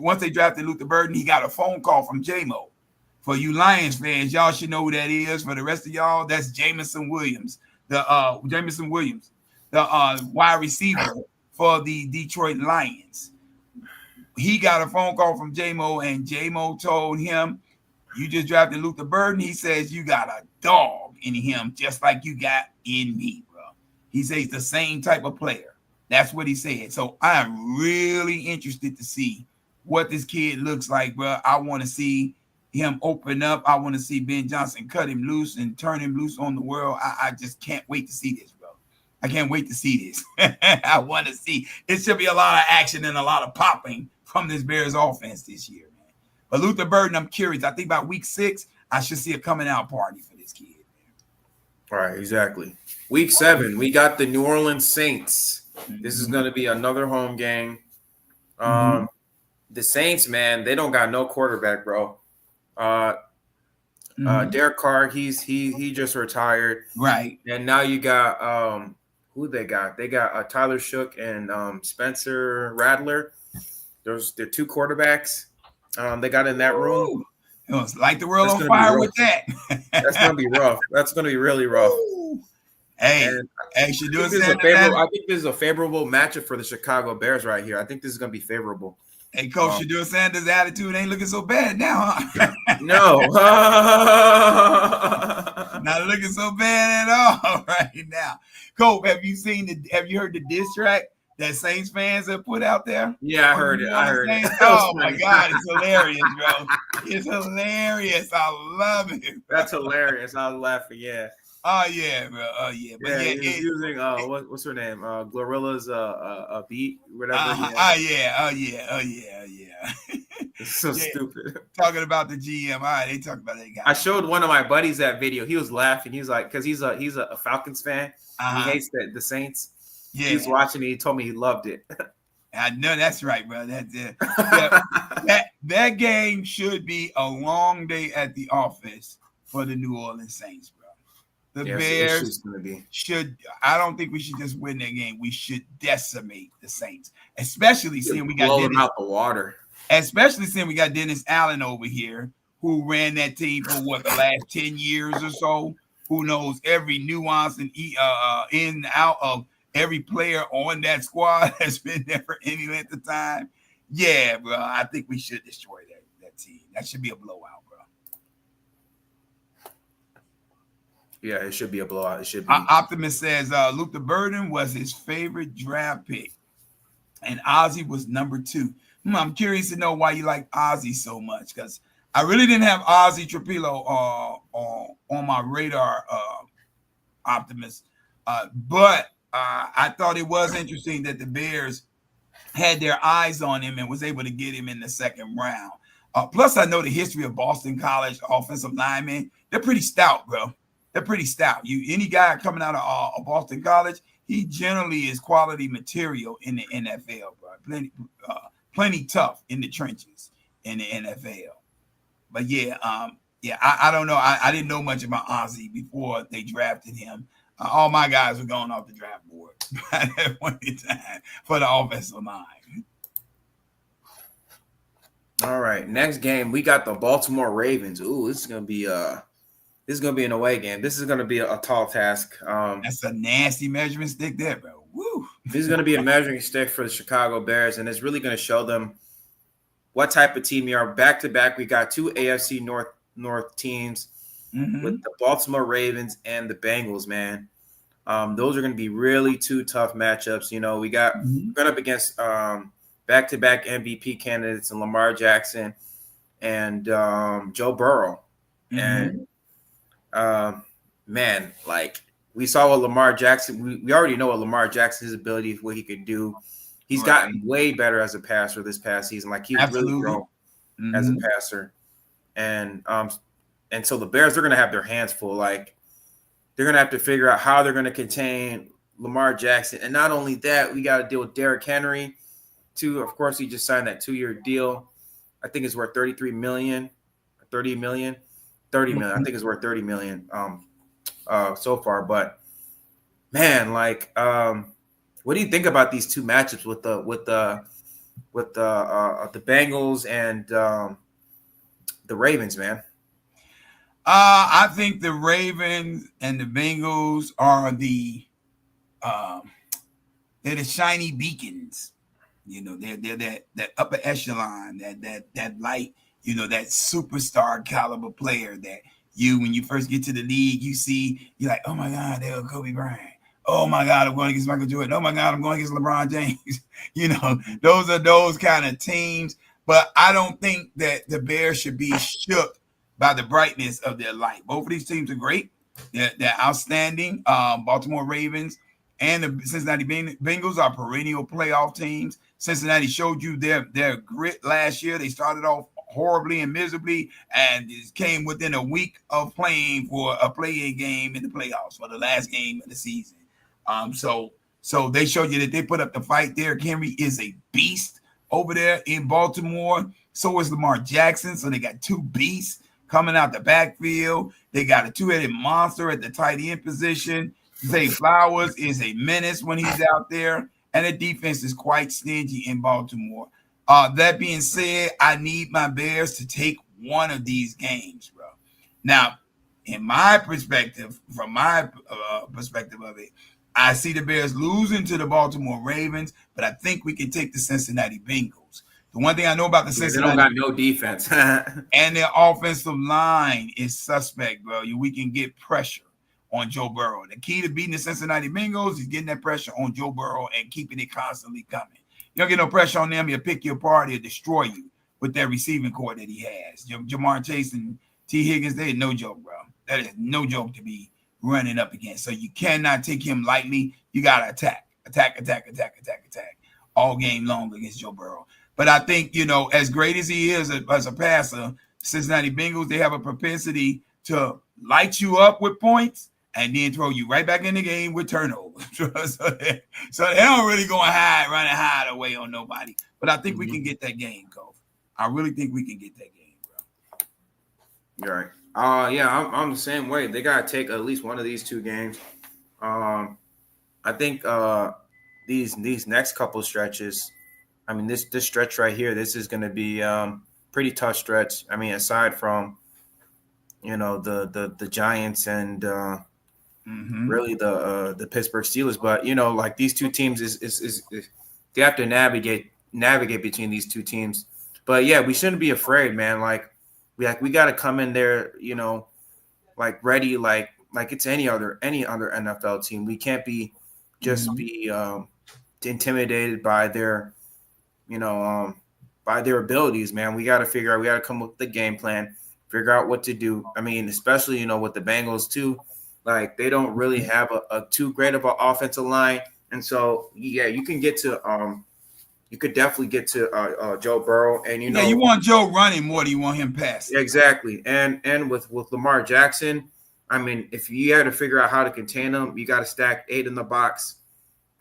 Burden, he got a phone call from J-Mo. For you Lions fans, y'all should know who that is. For the rest of y'all, that's Jameson Williams, the wide receiver for the Detroit Lions. He got a phone call from J-Mo, and J-Mo told him, you just drafted Luther Burden. He says, you got a dog in him, just like you got in me, bro. He says the same type of player. That's what he said. So I'm really interested to see what this kid looks like, bro. I want to see him open up. I want to see Ben Johnson cut him loose and turn him loose on the world. I just can't wait to see this, bro. I can't wait to see this. I want to see. It should be a lot of action and a lot of popping from this Bears offense this year, man. But Luther Burden, I'm curious. I think by week 6, I should see a coming out party for this kid, man. All right, exactly. Week 7, we got the New Orleans Saints. This is going to be another home game. The Saints, man, they don't got no quarterback, bro. Derek Carr, he just retired, right? And now you got who they got? They got Tyler Shook and Spencer Rattler. They're 2 quarterbacks. They got in that room. It was like the world on fire with that. That's gonna be rough. That's gonna be really rough. Hey, I think this is a favorable matchup for the Chicago Bears right here. I think this is gonna be favorable. Hey, Coach, Shedeur Sanders' attitude ain't looking so bad now, huh? No. Not looking so bad at all right now. Coach, have you heard the diss track that Saints fans have put out there? Yeah, I heard it. Oh, my God. It's hilarious, bro. It's hilarious. I love it. Bro. That's hilarious. I was laughing, yeah. Oh, yeah, bro. Oh, yeah. But he's using, what's her name? Glorilla's a beat, whatever. Oh, yeah. It's so stupid. Talking about the GM. All right, they talk about that guy. I showed one of my buddies that video. He was laughing. He was like, because he's a Falcons fan. He hates the Saints. Yeah. He was watching it. He told me he loved it. I know that's right, bro. That's it. That game should be a long day at the office for the New Orleans Saints, bro. The Bears should. I don't think we should just win that game. We should decimate the Saints, especially seeing we got blow them out the water. Especially seeing we got Dennis Allen over here, who ran that team for the last 10 years or so. Who knows every nuance and in and out of every player on that squad has been there for any length of time. Yeah, bro. I think we should destroy that team. That should be a blowout, bro. Yeah, it should be a blowout. It should be. Optimus says Luka Burden was his favorite draft pick, and Ozzy was number 2. I'm curious to know why you like Ozzy so much, because I really didn't have Ozzy Trapilo on my radar, Optimus. But I thought it was interesting that the Bears had their eyes on him and was able to get him in the second round. Plus, I know the history of Boston College offensive linemen. They're pretty stout, bro. They're pretty stout. Any guy coming out of Boston College, he generally is quality material in the NFL, bro. Plenty tough in the trenches in the NFL. But yeah, I don't know. I didn't know much about Ozzy before they drafted him. All my guys were going off the draft board at that point in time for the offensive line. All right, next game we got the Baltimore Ravens. Ooh, this is gonna be an away game. This is gonna be a tall task. That's a nasty measuring stick there, bro. Woo. This is gonna be a measuring stick for the Chicago Bears, and it's really gonna show them what type of team you are. Back to back, we got 2 AFC North teams with the Baltimore Ravens and the Bengals, man. Those are going to be really 2 tough matchups. You know, we got going up against back-to-back MVP candidates and Lamar Jackson and Joe Burrow. And, man, like we saw what Lamar Jackson – we already know what Lamar Jackson, his ability, what he could do. He's gotten way better as a passer this past season. Like he's really grown as a passer. And so the Bears, they're going to have their hands full. Like they're going to have to figure out how they're going to contain Lamar Jackson. And not only that, we got to deal with Derrick Henry too. Of course, he just signed that 2-year deal. I think it's worth $30 million. I think it's worth $30 million so far. But man, like what do you think about these 2 matchups with the Bengals and the Ravens, man? I think the Ravens and the Bengals are they're the shiny beacons. You know, they're that upper echelon, that light, you know, that superstar caliber player that when you first get to the league, you're like, oh my God, they're Kobe Bryant. Oh my God, I'm going against Michael Jordan. Oh my God, I'm going against LeBron James. You know, those are those kind of teams. But I don't think that the Bears should be shook by the brightness of their light. Both of these teams are great. They're outstanding. Baltimore Ravens and the Cincinnati Bengals are perennial playoff teams. Cincinnati showed you their grit last year. They started off horribly and miserably and came within a week of playing for a play-in game in the playoffs for the last game of the season. So they showed you that they put up the fight. Derrick Henry is a beast over there in Baltimore. So is Lamar Jackson. So they got 2 beasts coming out the backfield. They got a 2-headed monster at the tight end position. Zay Flowers is a menace when he's out there. And the defense is quite stingy in Baltimore. That being said, I need my Bears to take one of these games, bro. Now, in my perspective, from my perspective of it, I see the Bears losing to the Baltimore Ravens, but I think we can take the Cincinnati Bengals. The one thing I know about the Cincinnati, they don't got no defense, and their offensive line is suspect, bro. We can get pressure on Joe Burrow. The key to beating the Cincinnati Bengals is getting that pressure on Joe Burrow and keeping it constantly coming. You don't get no pressure on them, he'll pick you apart, he'll destroy you with that receiving core that he has. Jamar Chase and T. Higgins, they're no joke, bro. That is no joke to be running up against. So you cannot take him lightly. You got to attack all game long against Joe Burrow. But I think, you know, as great as he is as a passer, Cincinnati Bengals, they have a propensity to light you up with points and then throw you right back in the game with turnovers. so they don't really go running hide away on nobody. But I think we can get that game, Kof. I really think we can get that game, bro. You're right. Yeah, I'm the same way. They gotta take at least one of these 2 games. I think these next couple stretches. I mean, this stretch right here. This is gonna be pretty tough stretch. I mean, aside from the Giants and really the Pittsburgh Steelers, but like these 2 teams is they have to navigate between these 2 teams But yeah, we shouldn't be afraid, man. Like we got to come in there, like ready, like it's any other NFL team. We can't be just be intimidated by their, by their abilities, man. We got to figure out. We got to come up with the game plan, figure out what to do. I mean, especially with the Bengals too. Like they don't really have a too great of an offensive line, and so yeah, you can get to you could definitely get to Joe Burrow, and you want Joe running more than you want him passing. Exactly, and with Lamar Jackson, I mean, if you had to figure out how to contain him, you got to stack 8 in the box,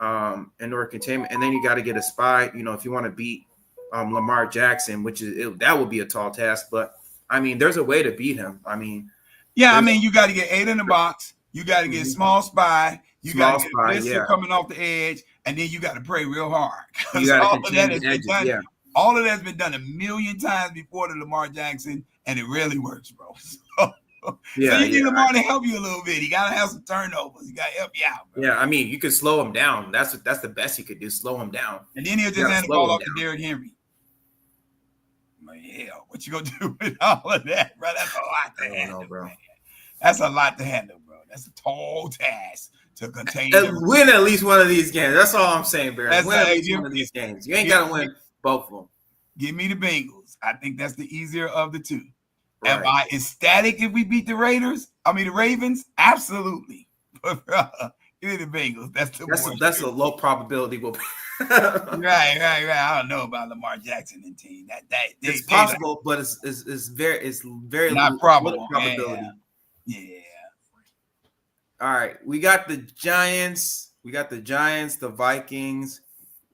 in order to contain him, and then you got to get a spy. If you want to beat Lamar Jackson, that would be a tall task, but I mean, there's a way to beat him. I mean, you got to get 8 in the box. You got to get small spy. You got to get blitzer coming off the edge, and then you got to pray real hard. All of that's been done a million times before to Lamar Jackson, and it really works, bro. So you need Lamar to help you a little bit. He got to have some turnovers. He got to help you out, bro. Yeah, I mean, you could slow him down. That's the best you could do, slow him down. And then he'll just hand the ball off to Derrick Henry. Like, hell, what you going to do with all of that, bro? That's a lot to handle, bro. That's a lot to handle, bro. That's a tall task to contain. Win at least one of these games. That's all I'm saying, Barry. Win at least one of these games. You ain't got to win both of them. Give me the Bengals. I think that's the easier of the two. Right. Am I ecstatic if we beat the Ravens? Absolutely. But give me the Bengals. That's a low probability. Right. I don't know about Lamar Jackson and team. It's possible, but it's very not probable. Probability. Yeah. All right, we got the Giants, the Vikings,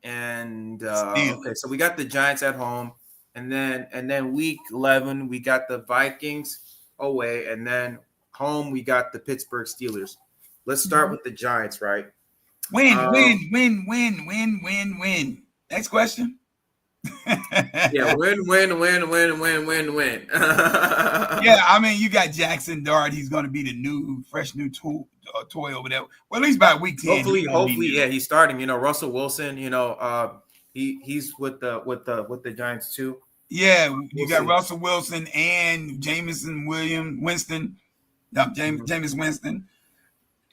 and okay, so we got the Giants at home, and then week 11 we got the Vikings away, and then home we got the Pittsburgh Steelers. Let's start with the Giants, right? Win. Next question. Yeah, win. Yeah, I mean, you got Jackson Dart. He's going to be the fresh new toy over there. Well, at least by week 10. Hopefully, yeah, he's starting. Russell Wilson. He's with the Giants too. Yeah, you got Russell Wilson and Jameis Winston,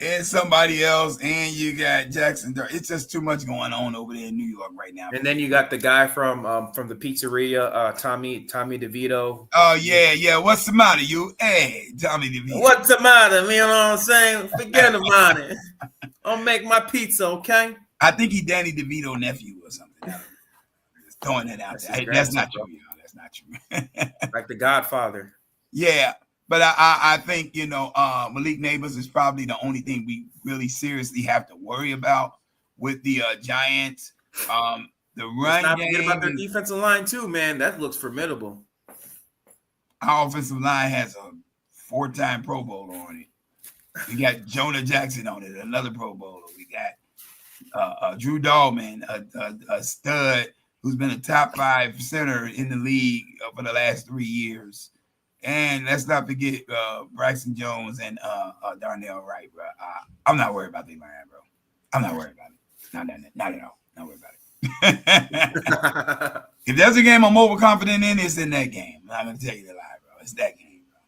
and somebody else, and you got Jackson Dart. It's just too much going on over there in New York right now. And then you got the guy from the pizzeria, Tommy DeVito. Oh yeah. What's the matter, you? Hey, Tommy DeVito. What's the matter? You know what I'm saying? Forget about it. I'll make my pizza, okay? I think he Danny DeVito nephew or something. Just throwing that out there. Hey, that's not true, y'all. That's not true. Like the Godfather. Yeah. But I think, Malik Neighbors is probably the only thing we really seriously have to worry about with the Giants. The run game. Forget about their defensive line too, man. That looks formidable. Our offensive line has a 4-time Pro Bowler on it. We got Jonah Jackson on it, another Pro Bowler. We got Drew Dahlman, a stud who's been a top 5 center in the league for the last 3 years. And let's not forget Bryson Jones and Darnell Wright, bro. I'm not worried about the line, bro. I'm not worried about it. Not at all. Not worried about it. If there's a game I'm overconfident in, it's in that game. I'm not going to tell you the lie, bro. It's that game, bro.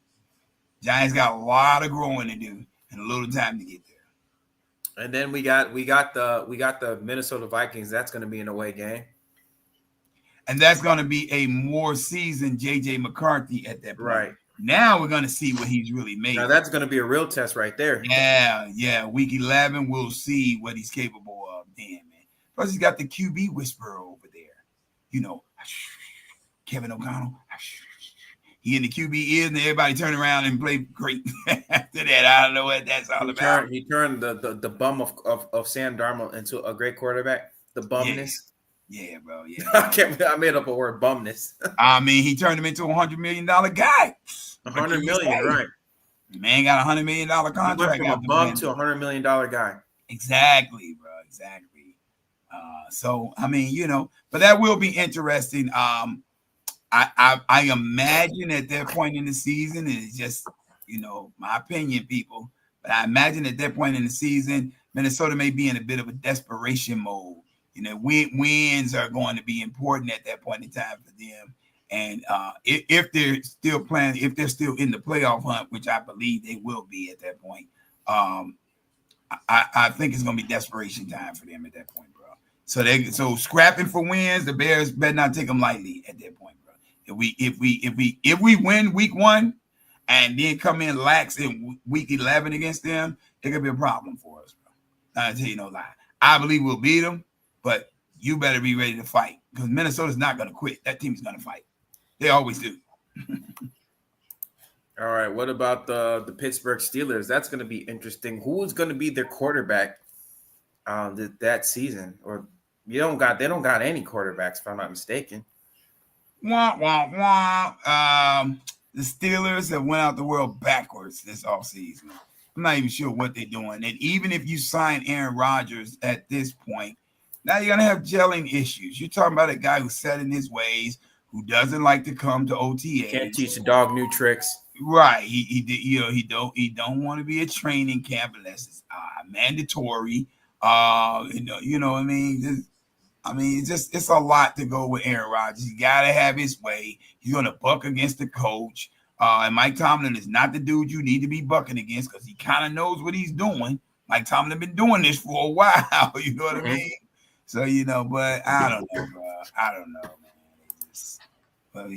Giants got a lot of growing to do and a little time to get there. And then we got the Minnesota Vikings. That's going to be an away game. And that's going to be a more seasoned J.J. McCarthy at that point. Right. Now we're going to see what he's really made. Now that's going to be a real test right there. Yeah. Week 11, we'll see what he's capable of then, man. Plus, he's got the QB whisperer over there. Kevin O'Connell. He in the QB ears, and everybody turn around and play great. After that, I don't know what that's all about. He turned the bum of Sam Darnold into a great quarterback. The bumness. Yeah, bro. Yeah. I made up a word, bumness. I mean, he turned him into $100 million guy. $100 million, right? Man got $100 million contract. He went from a bum to $100 million guy. Exactly, bro. Exactly. So I mean, but that will be interesting. I imagine at that point in the season, and it's just my opinion, people. But I imagine at that point in the season, Minnesota may be in a bit of a desperation mode. Wins are going to be important at that point in time for them. And if they're still playing, if they're still in the playoff hunt, which I believe they will be at that point, I think it's gonna be desperation time for them at that point, bro. So scrapping for wins, the Bears better not take them lightly at that point, bro. If we win week 1 and then come in lax in week 11 against them, it could be a problem for us, bro. I tell you no lie. I believe we'll beat them, but you better be ready to fight because Minnesota's not gonna quit. That team's gonna fight. They always do. All right. What about the Pittsburgh Steelers? That's going to be interesting. Who is going to be their quarterback that season? Or they don't got any quarterbacks, if I'm not mistaken. Wah, wah, wah. The Steelers have went out the world backwards this offseason. I'm not even sure what they're doing. And even if you sign Aaron Rodgers at this point, now you're going to have gelling issues. You're talking about a guy who's set in his ways, who doesn't like to come to OTA. Can't teach a dog new tricks. Right. He don't want to be a training camp unless it's mandatory. You know what I mean? It's a lot to go with Aaron Rodgers. He got to have his way. He's going to buck against the coach. And Mike Tomlin is not the dude you need to be bucking against because he kind of knows what he's doing. Mike Tomlin been doing this for a while. You know what I mean? So, but I don't know, bro. I don't know, man. But,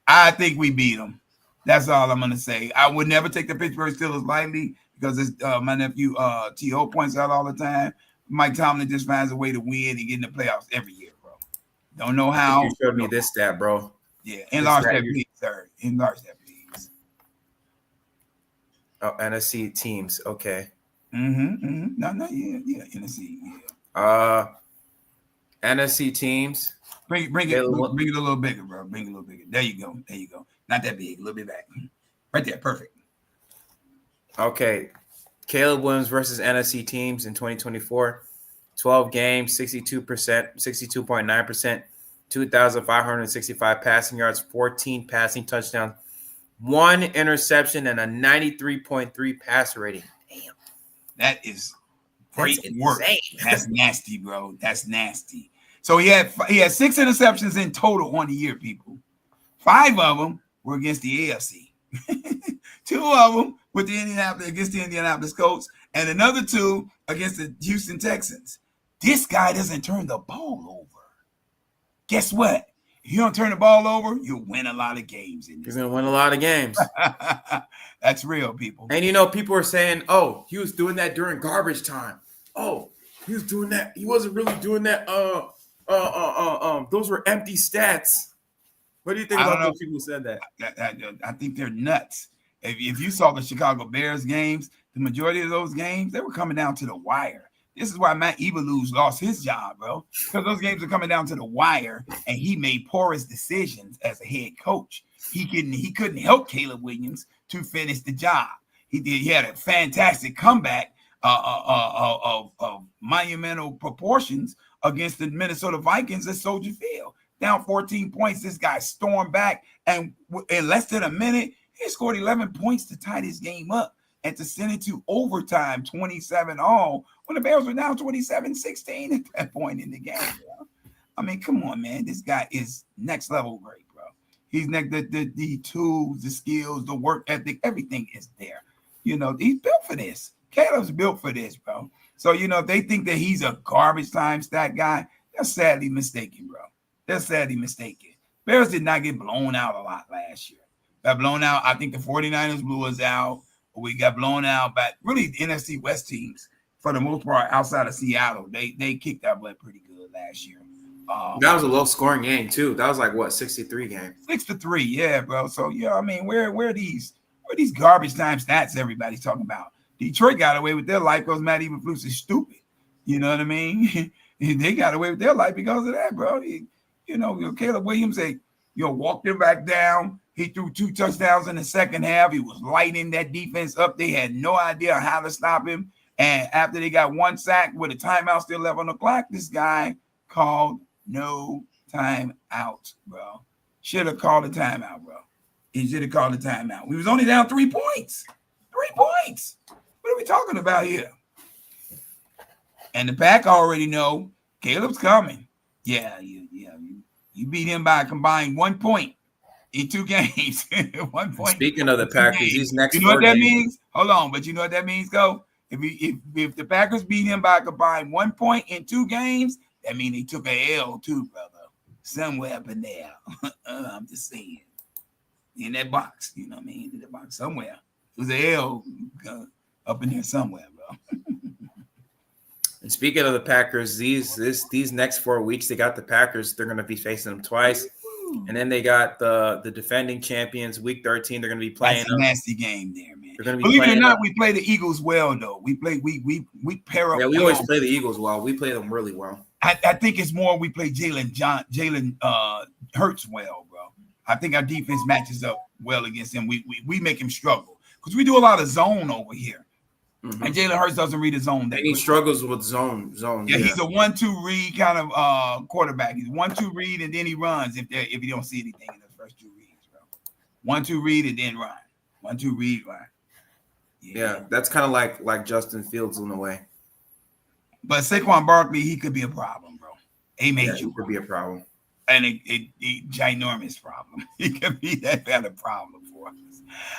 I think we beat them. That's all I'm going to say. I would never take the Pittsburgh Steelers lightly because it's, my nephew T.O. points out all the time. Mike Tomlin just finds a way to win and get in the playoffs every year, bro. Don't know how. You showed me this stat, bro. Yeah, enlarge that, please, sir. Enlarge that, please. Oh, NFC teams. Okay. No, yeah, NFC, yeah. NFC teams. Bring it a little bigger, bro. Bring it a little bigger. There you go. Not that big. A little bit back. Right there. Perfect. Okay. Caleb Williams versus NFC teams in 2024. 12 games, 62%, 62.9%, 2,565 passing yards, 14 passing touchdowns, 1 interception, and a 93.3 passer rating. Damn. That is great work. That's nasty, bro. That's nasty. So he had 6 interceptions in total on the year, people. 5 of them were against the AFC. 2 of them with against the Indianapolis Colts, and another 2 against the Houston Texans. This guy doesn't turn the ball over. Guess what? If you don't turn the ball over, you'll win a lot of games. He's going to win a lot of games. That's real, people. And people are saying, oh, he was doing that during garbage time. Oh, he was doing that. He wasn't really doing that. Those were empty stats. What do you think about those people who said that? I think they're nuts. If you saw the Chicago Bears games, the majority of those games, they were coming down to the wire. This is why Matt Eberflus lost his job, bro. Because those games are coming down to the wire, and he made porous decisions as a head coach. He couldn't help Caleb Williams to finish the job. He had a fantastic comeback of monumental proportions against the Minnesota Vikings at Soldier Field. Down 14 points, this guy stormed back, and in less than a minute, he scored 11 points to tie this game up and to send it to overtime, 27-all, when the Bears were down 27-16 at that point in the game, bro. I mean, come on, man. This guy is next level great, bro. He's the tools, the skills, the work ethic, everything is there. He's built for this. Caleb's built for this, bro. So, if they think that he's a garbage time stat guy, they're sadly mistaken, bro. They're sadly mistaken. Bears did not get blown out a lot last year. Got blown out. I think the 49ers blew us out. We got blown out by really the NFC West teams for the most part outside of Seattle. They kicked our butt pretty good last year. That was a low scoring game too. That was like what, 63 game? 6-3, yeah, bro. So I mean, where are these garbage time stats everybody's talking about? Detroit got away with their life because Matt Eberflus is stupid. You know what I mean? They got away with their life because of that, bro. Caleb Williams, walked him back down. He threw 2 touchdowns in the second half. He was lighting that defense up. They had no idea how to stop him. And after they got 1 sack with a timeout still left on the clock, this guy called no timeout, bro. Should have called a timeout, bro. He should have called a timeout. We was only down 3 points. 3 points. What are we talking about here? And the Pack already know Caleb's coming. Yeah. You beat him by a combined 1 point in 2 games. 1 point. Speaking of the Packers, these next you know what that games, means? Hold on, but you know what that means, Go? If the Packers beat him by a combined 1 point in 2 games, that means he took a L too, brother. Somewhere up in there. I'm just saying. In that box, you know what I mean? In the box somewhere. It was a L up in there somewhere, bro. And speaking of the Packers, these next 4 weeks, they got the Packers. They're going to be facing them twice. And then they got the defending champions. Week 13, they're going to be playing. That's a nasty game there, man. They're going to be Believe it or playing not, we play the Eagles well, though. We pair up. Yeah, we well. always play the Eagles well. We play them really well. I think it's more we play Jalen Hurts well, bro. I think our defense matches up well against him. We make him struggle because we do a lot of zone over here. Mm-hmm. And Jalen Hurts doesn't read his zone. And he struggles with zone. Yeah, he's a 1-2 read kind of quarterback. He's 1-2 read and then he runs if you don't see anything in the first 2 reads, bro. 1-2 read and then run. 1-2 read, run. Yeah, that's kind of like Justin Fields in a way. But Saquon Barkley, he could be a problem, bro. He could be a problem. And a ginormous problem. He could be that bad a problem for us.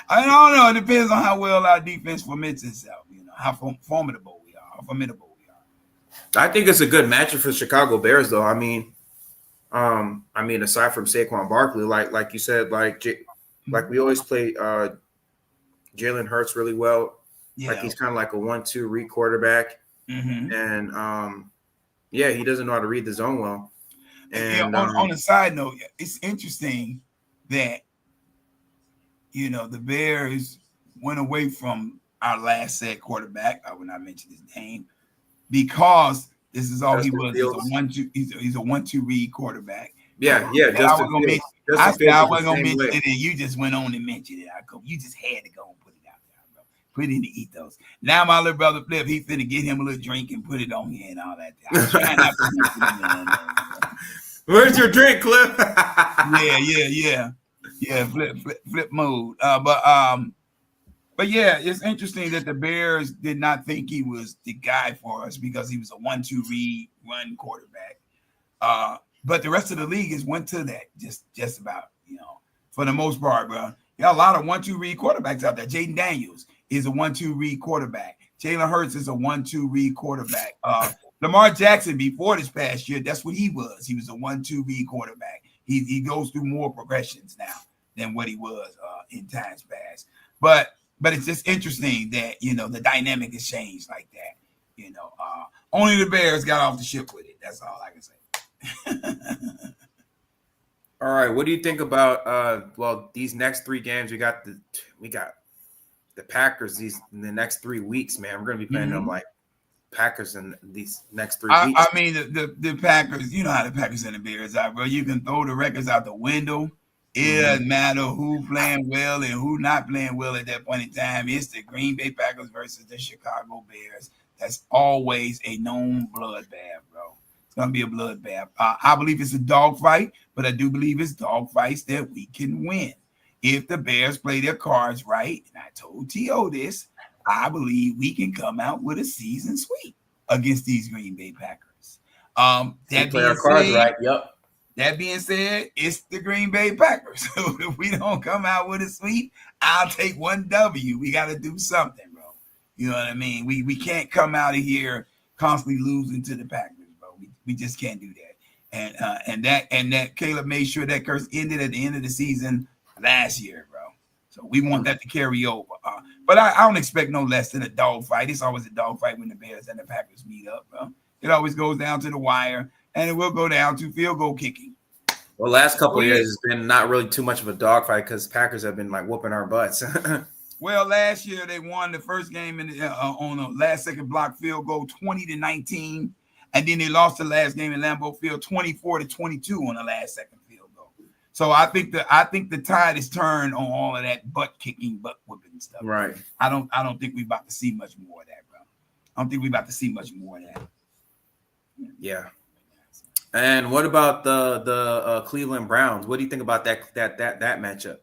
I don't know. It depends on how well our defense formits itself. You know how formidable we are. I think it's a good matchup for the Chicago Bears, though. I mean, aside from Saquon Barkley, like you said, like we always play Jalen Hurts really well. Yeah. Like he's kind of like a 1-2 read quarterback. Mm-hmm. And he doesn't know how to read the zone well. And on a side note, it's interesting that the Bears went away from our last set quarterback. I will not mention his name because this is all he was. He's a 1-2 read quarterback. Yeah. I said I wasn't gonna mention it, and you just went on and mentioned it. You just had to go and put it out there, bro. Put it in the ethos. Now my little brother Flip, he finna get him a little drink and put it on here and all that. I'm trying not to mention it, man. Where's your drink, Cliff? Yeah, flip mode. But yeah, it's interesting that the Bears did not think he was the guy for us because he was a 1-2 read run quarterback. But the rest of the league has went to that just about, for the most part, bro. You got a lot of 1-2 read quarterbacks out there. Jaden Daniels is a 1-2 read quarterback. Jalen Hurts is a 1-2 read quarterback. Lamar Jackson before this past year, that's what he was. He was a 1-2 read quarterback. He goes through more progressions now than what he was in times past. But it's just interesting that the dynamic has changed like that. Only the Bears got off the ship with it. That's all I can say. All right, what do you think about these next 3 games? We got the Packers in the next 3 weeks, man. We're gonna be playing them like Packers in these next 3 weeks. I mean the Packers, you know how the Packers and the Bears are, bro. You can throw the records out the window. It doesn't matter who playing well and who not playing well at that point in time. It's the Green Bay Packers versus the Chicago Bears. That's always a known bloodbath, bro. It's going to be a bloodbath. I believe it's a dogfight, but I do believe it's dogfights that we can win. If the Bears play their cards right, and I told T.O. this, I believe we can come out with a season sweep against these Green Bay Packers. Yep. That being said, it's the Green Bay Packers. So if we don't come out with a sweep, I'll take 1 W. We got to do something, bro. You know what I mean? We can't come out of here constantly losing to the Packers, bro. We just can't do that. And that Caleb made sure that curse ended at the end of the season last year, bro. So we want that to carry over. But I don't expect no less than a dogfight. It's always a dogfight when the Bears and the Packers meet up, bro. It always goes down to the wire. And it will go down to field goal kicking. Well, last couple of years, it's been not really too much of a dogfight because Packers have been like whooping our butts. Well, last year they won the first game on a last-second block field goal, 20-19, and then they lost the last game in Lambeau Field, 24-22 on the last-second field goal. So I think the tide is turned on all of that butt kicking, butt whooping stuff. Right. I don't think we're about to see much more of that, bro. I don't think we're about to see much more of that. Yeah. And what about the Cleveland Browns? What do you think about that matchup?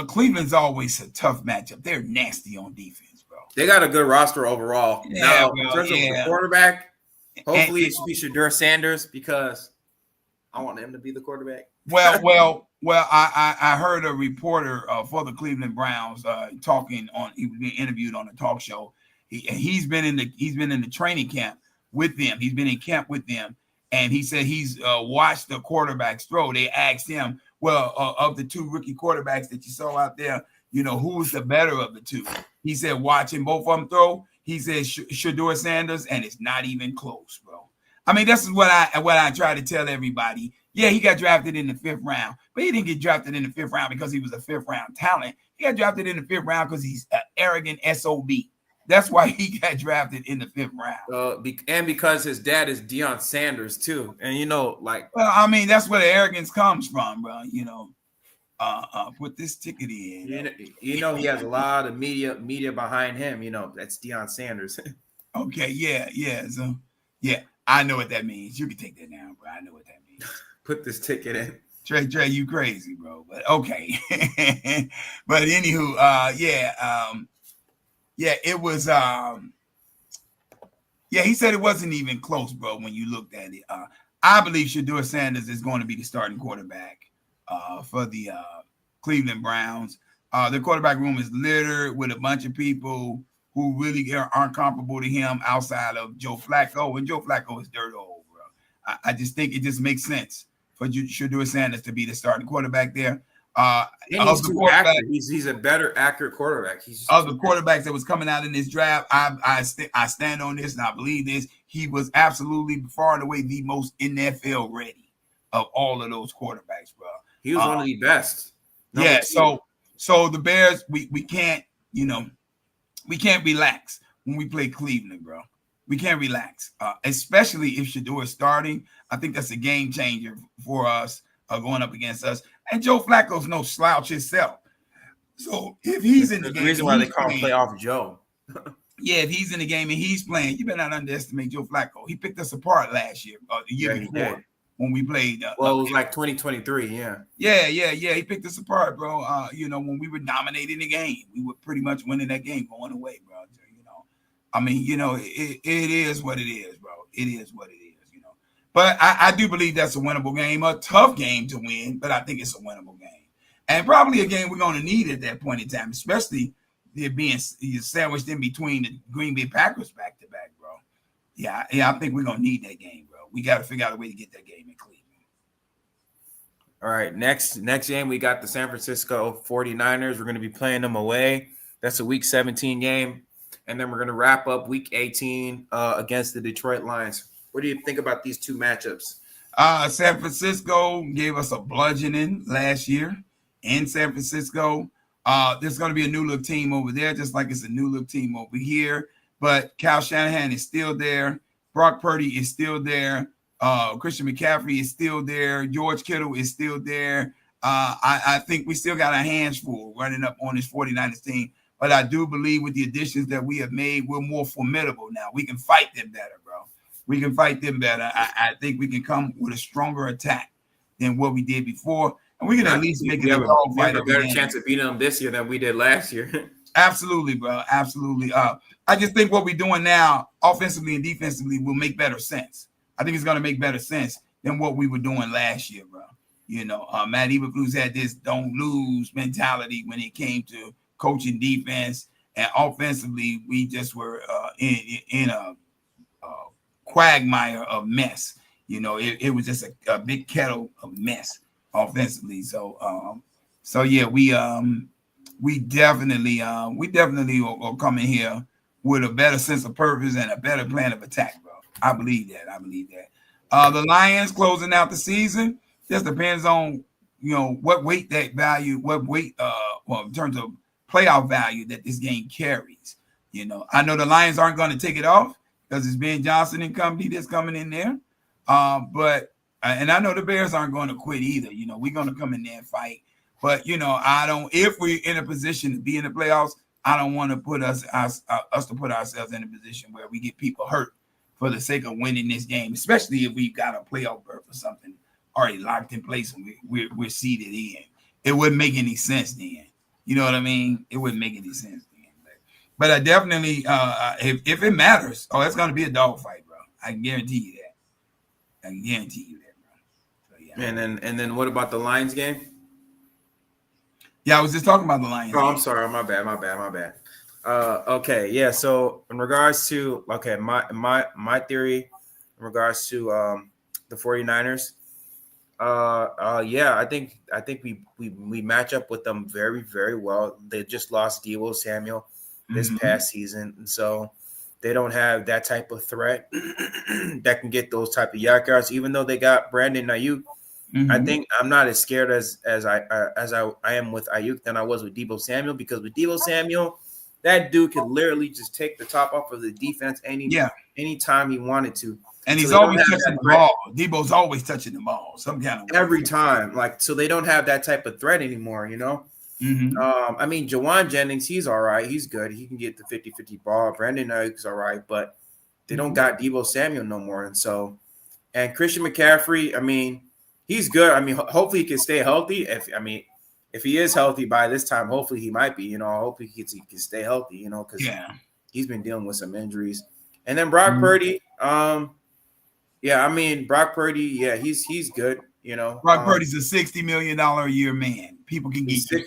Cleveland's always a tough matchup. They're nasty on defense, bro. They got a good roster overall. Yeah, now, in terms of the quarterback, hopefully it should be Shadur Sanders because I want him to be the quarterback. Well. I heard a reporter for the Cleveland Browns talking on. He was being interviewed on a talk show. He's been in the training camp with them. He's been in camp with them, and he said he's watched the quarterbacks throw. They asked him, well, of the two rookie quarterbacks that you saw out there, who's the better of the two? He said watching both of them throw. He said Shedeur Sanders, and it's not even close, bro. I mean, this is what I try to tell everybody. Yeah, he got drafted in the 5th round, but he didn't get drafted in the 5th round because he was a 5th round talent. He got drafted in the 5th round because he's an arrogant SOB. That's why he got drafted in the 5th round. And because his dad is Deion Sanders too. And well, I mean, that's where the arrogance comes from, bro. Put this ticket in. He has a lot of media behind him. That's Deion Sanders. Okay, yeah. So yeah, I know what that means. You can take that now, bro. I know what that means. Put this ticket in. Trey, you crazy, bro. But okay. But anywho, it was he said it wasn't even close, bro, when you looked at it. I believe Shedeur Sanders is going to be the starting quarterback for the Cleveland Browns. The quarterback room is littered with a bunch of people who really aren't comparable to him outside of Joe Flacco, and Joe Flacco is dirt old, bro. I just think it just makes sense for Shedeur Sanders to be the starting quarterback there. He's too accurate. He's a better accurate quarterback. Of the quarterbacks that was coming out in this draft, I stand on this and I believe this. He was absolutely far and away the most NFL ready of all of those quarterbacks, bro. He was one of the best. So the Bears, we can't, we can't relax when we play Cleveland, bro. We can't relax, especially if Shedeur is starting. I think that's a game changer for us going up against us. And Joe Flacco's no slouch himself. So if he's in the game, the reason why they call him Playoff Joe. Yeah, if he's in the game and he's playing, you better not underestimate Joe Flacco. He picked us apart last year, the year before when we played. It was like 2023, yeah. Yeah. He picked us apart, bro. When we were dominating the game, we were pretty much winning that game going away, bro. I mean, it is what it is, bro. It is what it is, But I do believe that's a winnable game, a tough game to win, but I think it's a winnable game. And probably a game we're going to need at that point in time, especially it being sandwiched in between the Green Bay Packers back-to-back, bro. Yeah, I think we're going to need that game, bro. We got to figure out a way to get that game in Cleveland. All right, next game, we got the San Francisco 49ers. We're going to be playing them away. That's a Week 17 game. And then we're going to wrap up Week 18 against the Detroit Lions. What do you think about these two matchups? San Francisco gave us a bludgeoning last year in San Francisco. There's going to be a new look team over there, just like it's a new look team over here. But Kyle Shanahan is still there. Brock Purdy is still there. Christian McCaffrey is still there. George Kittle is still there. I think we still got our hands full running up on this 49ers team. But I do believe with the additions that we have made, we're more formidable now. We can fight them better, bro. We can fight them better. I think we can come with a stronger attack than what we did before. And we can at least make it a dog fight. We have a better chance of beating them this year than we did last year. Absolutely, bro. Absolutely. I just think what we're doing now, offensively and defensively, will make better sense. I think it's going to make better sense than what we were doing last year, bro. Matt Eberflus had this don't lose mentality when it came to coaching defense, and offensively, we just were in a quagmire of mess. It was just a big kettle of mess offensively. So yeah, we definitely are coming here with a better sense of purpose and a better plan of attack, bro. I believe that. The Lions closing out the season just depends on what weight in terms of playoff value that this game carries. I know the Lions aren't going to take it off because it's Ben Johnson and company that's coming in there. But I know the Bears aren't going to quit either. We're going to come in there and fight. But if we're in a position to be in the playoffs, I don't want to put us to put ourselves in a position where we get people hurt for the sake of winning this game, especially if we've got a playoff berth or something already locked in place and we're seated in. It wouldn't make any sense then. You know what I mean? It wouldn't make any sense then. But I definitely, if it matters, it's going to be a dogfight, bro. I can guarantee you that. Bro. So And then what about the Lions game? Yeah, I was just talking about the Lions. Oh, I'm sorry. My bad. Okay, yeah. So in regards to my theory in regards to the 49ers, yeah, I think we match up with them very, very well. They just lost Deebo Samuel this past season, and so they don't have that type of threat that can get those type of yard yards. Even though they got Brandon Ayuk, I think I'm not as scared as I am with Ayuk than I was with Deebo Samuel, because with Deebo Samuel, that dude could literally just take the top off of the defense anytime he wanted to. And he's always touching the ball. Debo's always touching the ball some kind of way. Every time. So they don't have that type of threat anymore, you know? I mean, Jawan Jennings, he's all right. He's good. He can get the 50-50 ball. Brandon Ayuk's all right, but they don't got Deebo Samuel no more. And Christian McCaffrey, I mean, he's good. I mean, hopefully he can stay healthy. If he is healthy by this time, hopefully he might be. You know, hopefully he can stay healthy. You know, because he's been dealing with some injuries. And then Brock Purdy, yeah, I mean Brock Purdy, yeah, he's good. You know, Brock Purdy's a $60 million a year man. People can get used to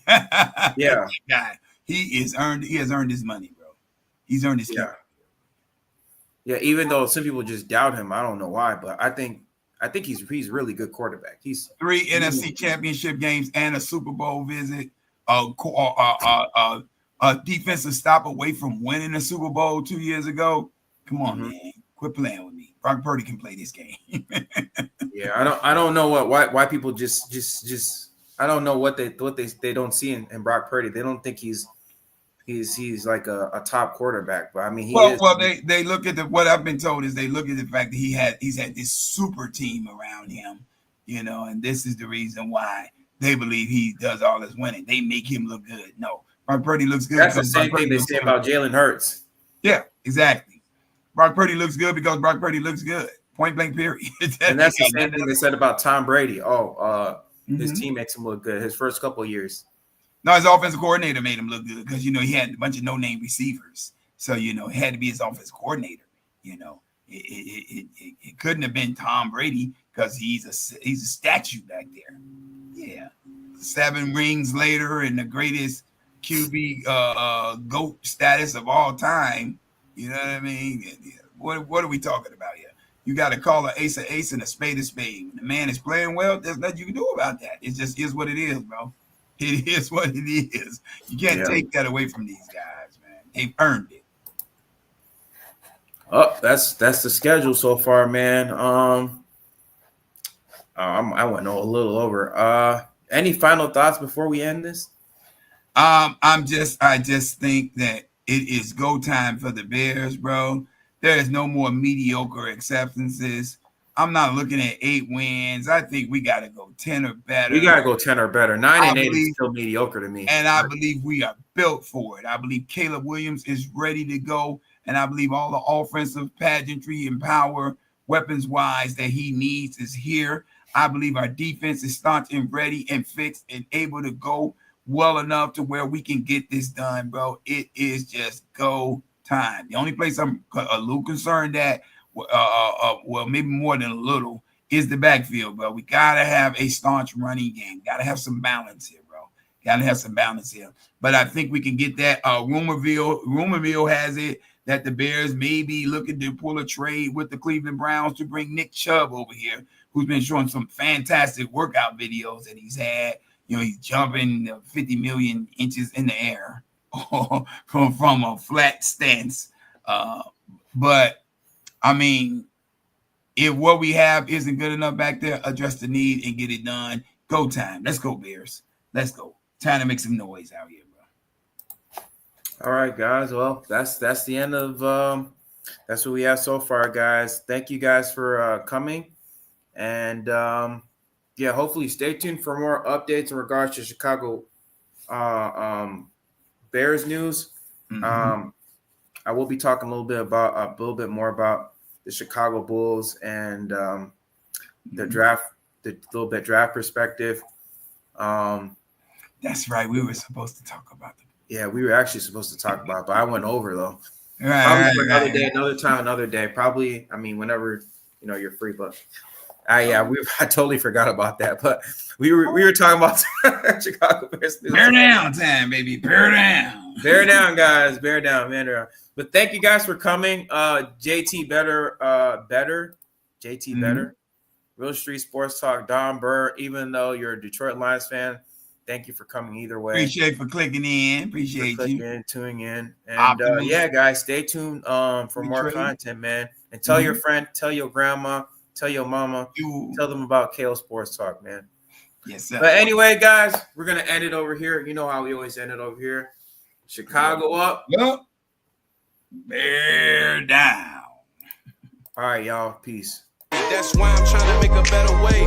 that. Yeah, guy, he has earned his money, bro. He's earned his keep. Yeah, even though some people just doubt him, I don't know why, but I think he's really good quarterback. He's 3 NFC championship games and a Super Bowl visit. A defensive stop away from winning a Super Bowl 2 years ago. Come on, man, quit playing with me. Brock Purdy can play this game. Yeah, I don't know why people just I don't know what they don't see in Brock Purdy. They don't think he's like a top quarterback, but I mean they look at what I've been told is they look at the fact that he's had this super team around him, you know, and this is the reason why they believe he does all this winning. They make him look good. No, Brock Purdy looks good. That's the same thing they say about Jalen Hurts. Yeah, exactly. Brock Purdy looks good because Brock Purdy looks good. Point blank, period. And that's the same thing they said about Tom Brady. His team makes him look good his first couple of years. No, his offensive coordinator made him look good because, you know, he had a bunch of no-name receivers. So, you know, it had to be his offensive coordinator. You know, it couldn't have been Tom Brady because he's a statue back there. Yeah. 7 rings later and the greatest QB GOAT status of all time. You know what I mean? What are we talking about here? You got to call an ace and a spade a spade. When the man is playing well, there's nothing you can do about that. It just is what it is, bro. It is what it is. You can't take that away from these guys, man. They've earned it. Oh, that's the schedule so far, man. I went a little over. Any final thoughts before we end this? I just think that it is go time for the Bears, bro. There is no more mediocre acceptances. I'm not looking at 8 wins. I think we got to go 10 or better. We got to go 10 or better. 9 and 8 is still mediocre to me. And I believe we are built for it. I believe Caleb Williams is ready to go. And I believe all the offensive pageantry and power, weapons-wise, that he needs is here. I believe our defense is staunch and ready and fixed and able to go well enough to where we can get this done, bro. It is just go time. The only place I'm a little concerned at, well, maybe more than a little, is the backfield, bro. We gotta have a staunch running game. Gotta have some balance here, bro. Gotta have some balance here. But I think we can get that. Rumor mill has it that the Bears may be looking to pull a trade with the Cleveland Browns to bring Nick Chubb over here, who's been showing some fantastic workout videos that he's had. You know, he's jumping 50 million inches in the air from a flat stance. But I mean, if what we have isn't good enough back there, address the need and get it done. Go time. Let's go, Bears. Let's go. Time to make some noise out here, bro. All right, guys. Well, that's the end of that's what we have so far, guys. Thank you guys for coming. And yeah, hopefully stay tuned for more updates in regards to Chicago Bears news. I will be talking a little bit more about the Chicago Bulls and the draft, the little bit draft perspective. That's right. We were supposed to talk about them. Yeah, we were actually supposed to talk about, but I went over though. Right, probably for another day, another time, another day. Probably, I mean, whenever you're free. But I totally forgot about that, but we were talking about Chicago Bears. Bear down time, baby. Bear down. Bear down, guys. Bear down, man. But thank you guys for coming. JT Better, JT Better, Real Street Sports Talk, Don Burr. Even though you're a Detroit Lions fan, thank you for coming either way. Appreciate for clicking in. Appreciate you tuning in, and yeah, guys, stay tuned for more content, man. And tell your friend, tell your grandma, tell your mama, tell them about KO Sports Talk, man. Yes, sir. But anyway, guys, we're gonna end it over here. You know how we always end it over here. Chicago up. Yep. Bear down. All right, y'all. Peace. That's why I'm trying to make a better way.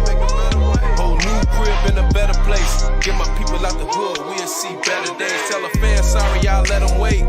Whole new crib in a better place. Get my people out the hood, we'll see better days. Tell a fan sorry, y'all let them wait.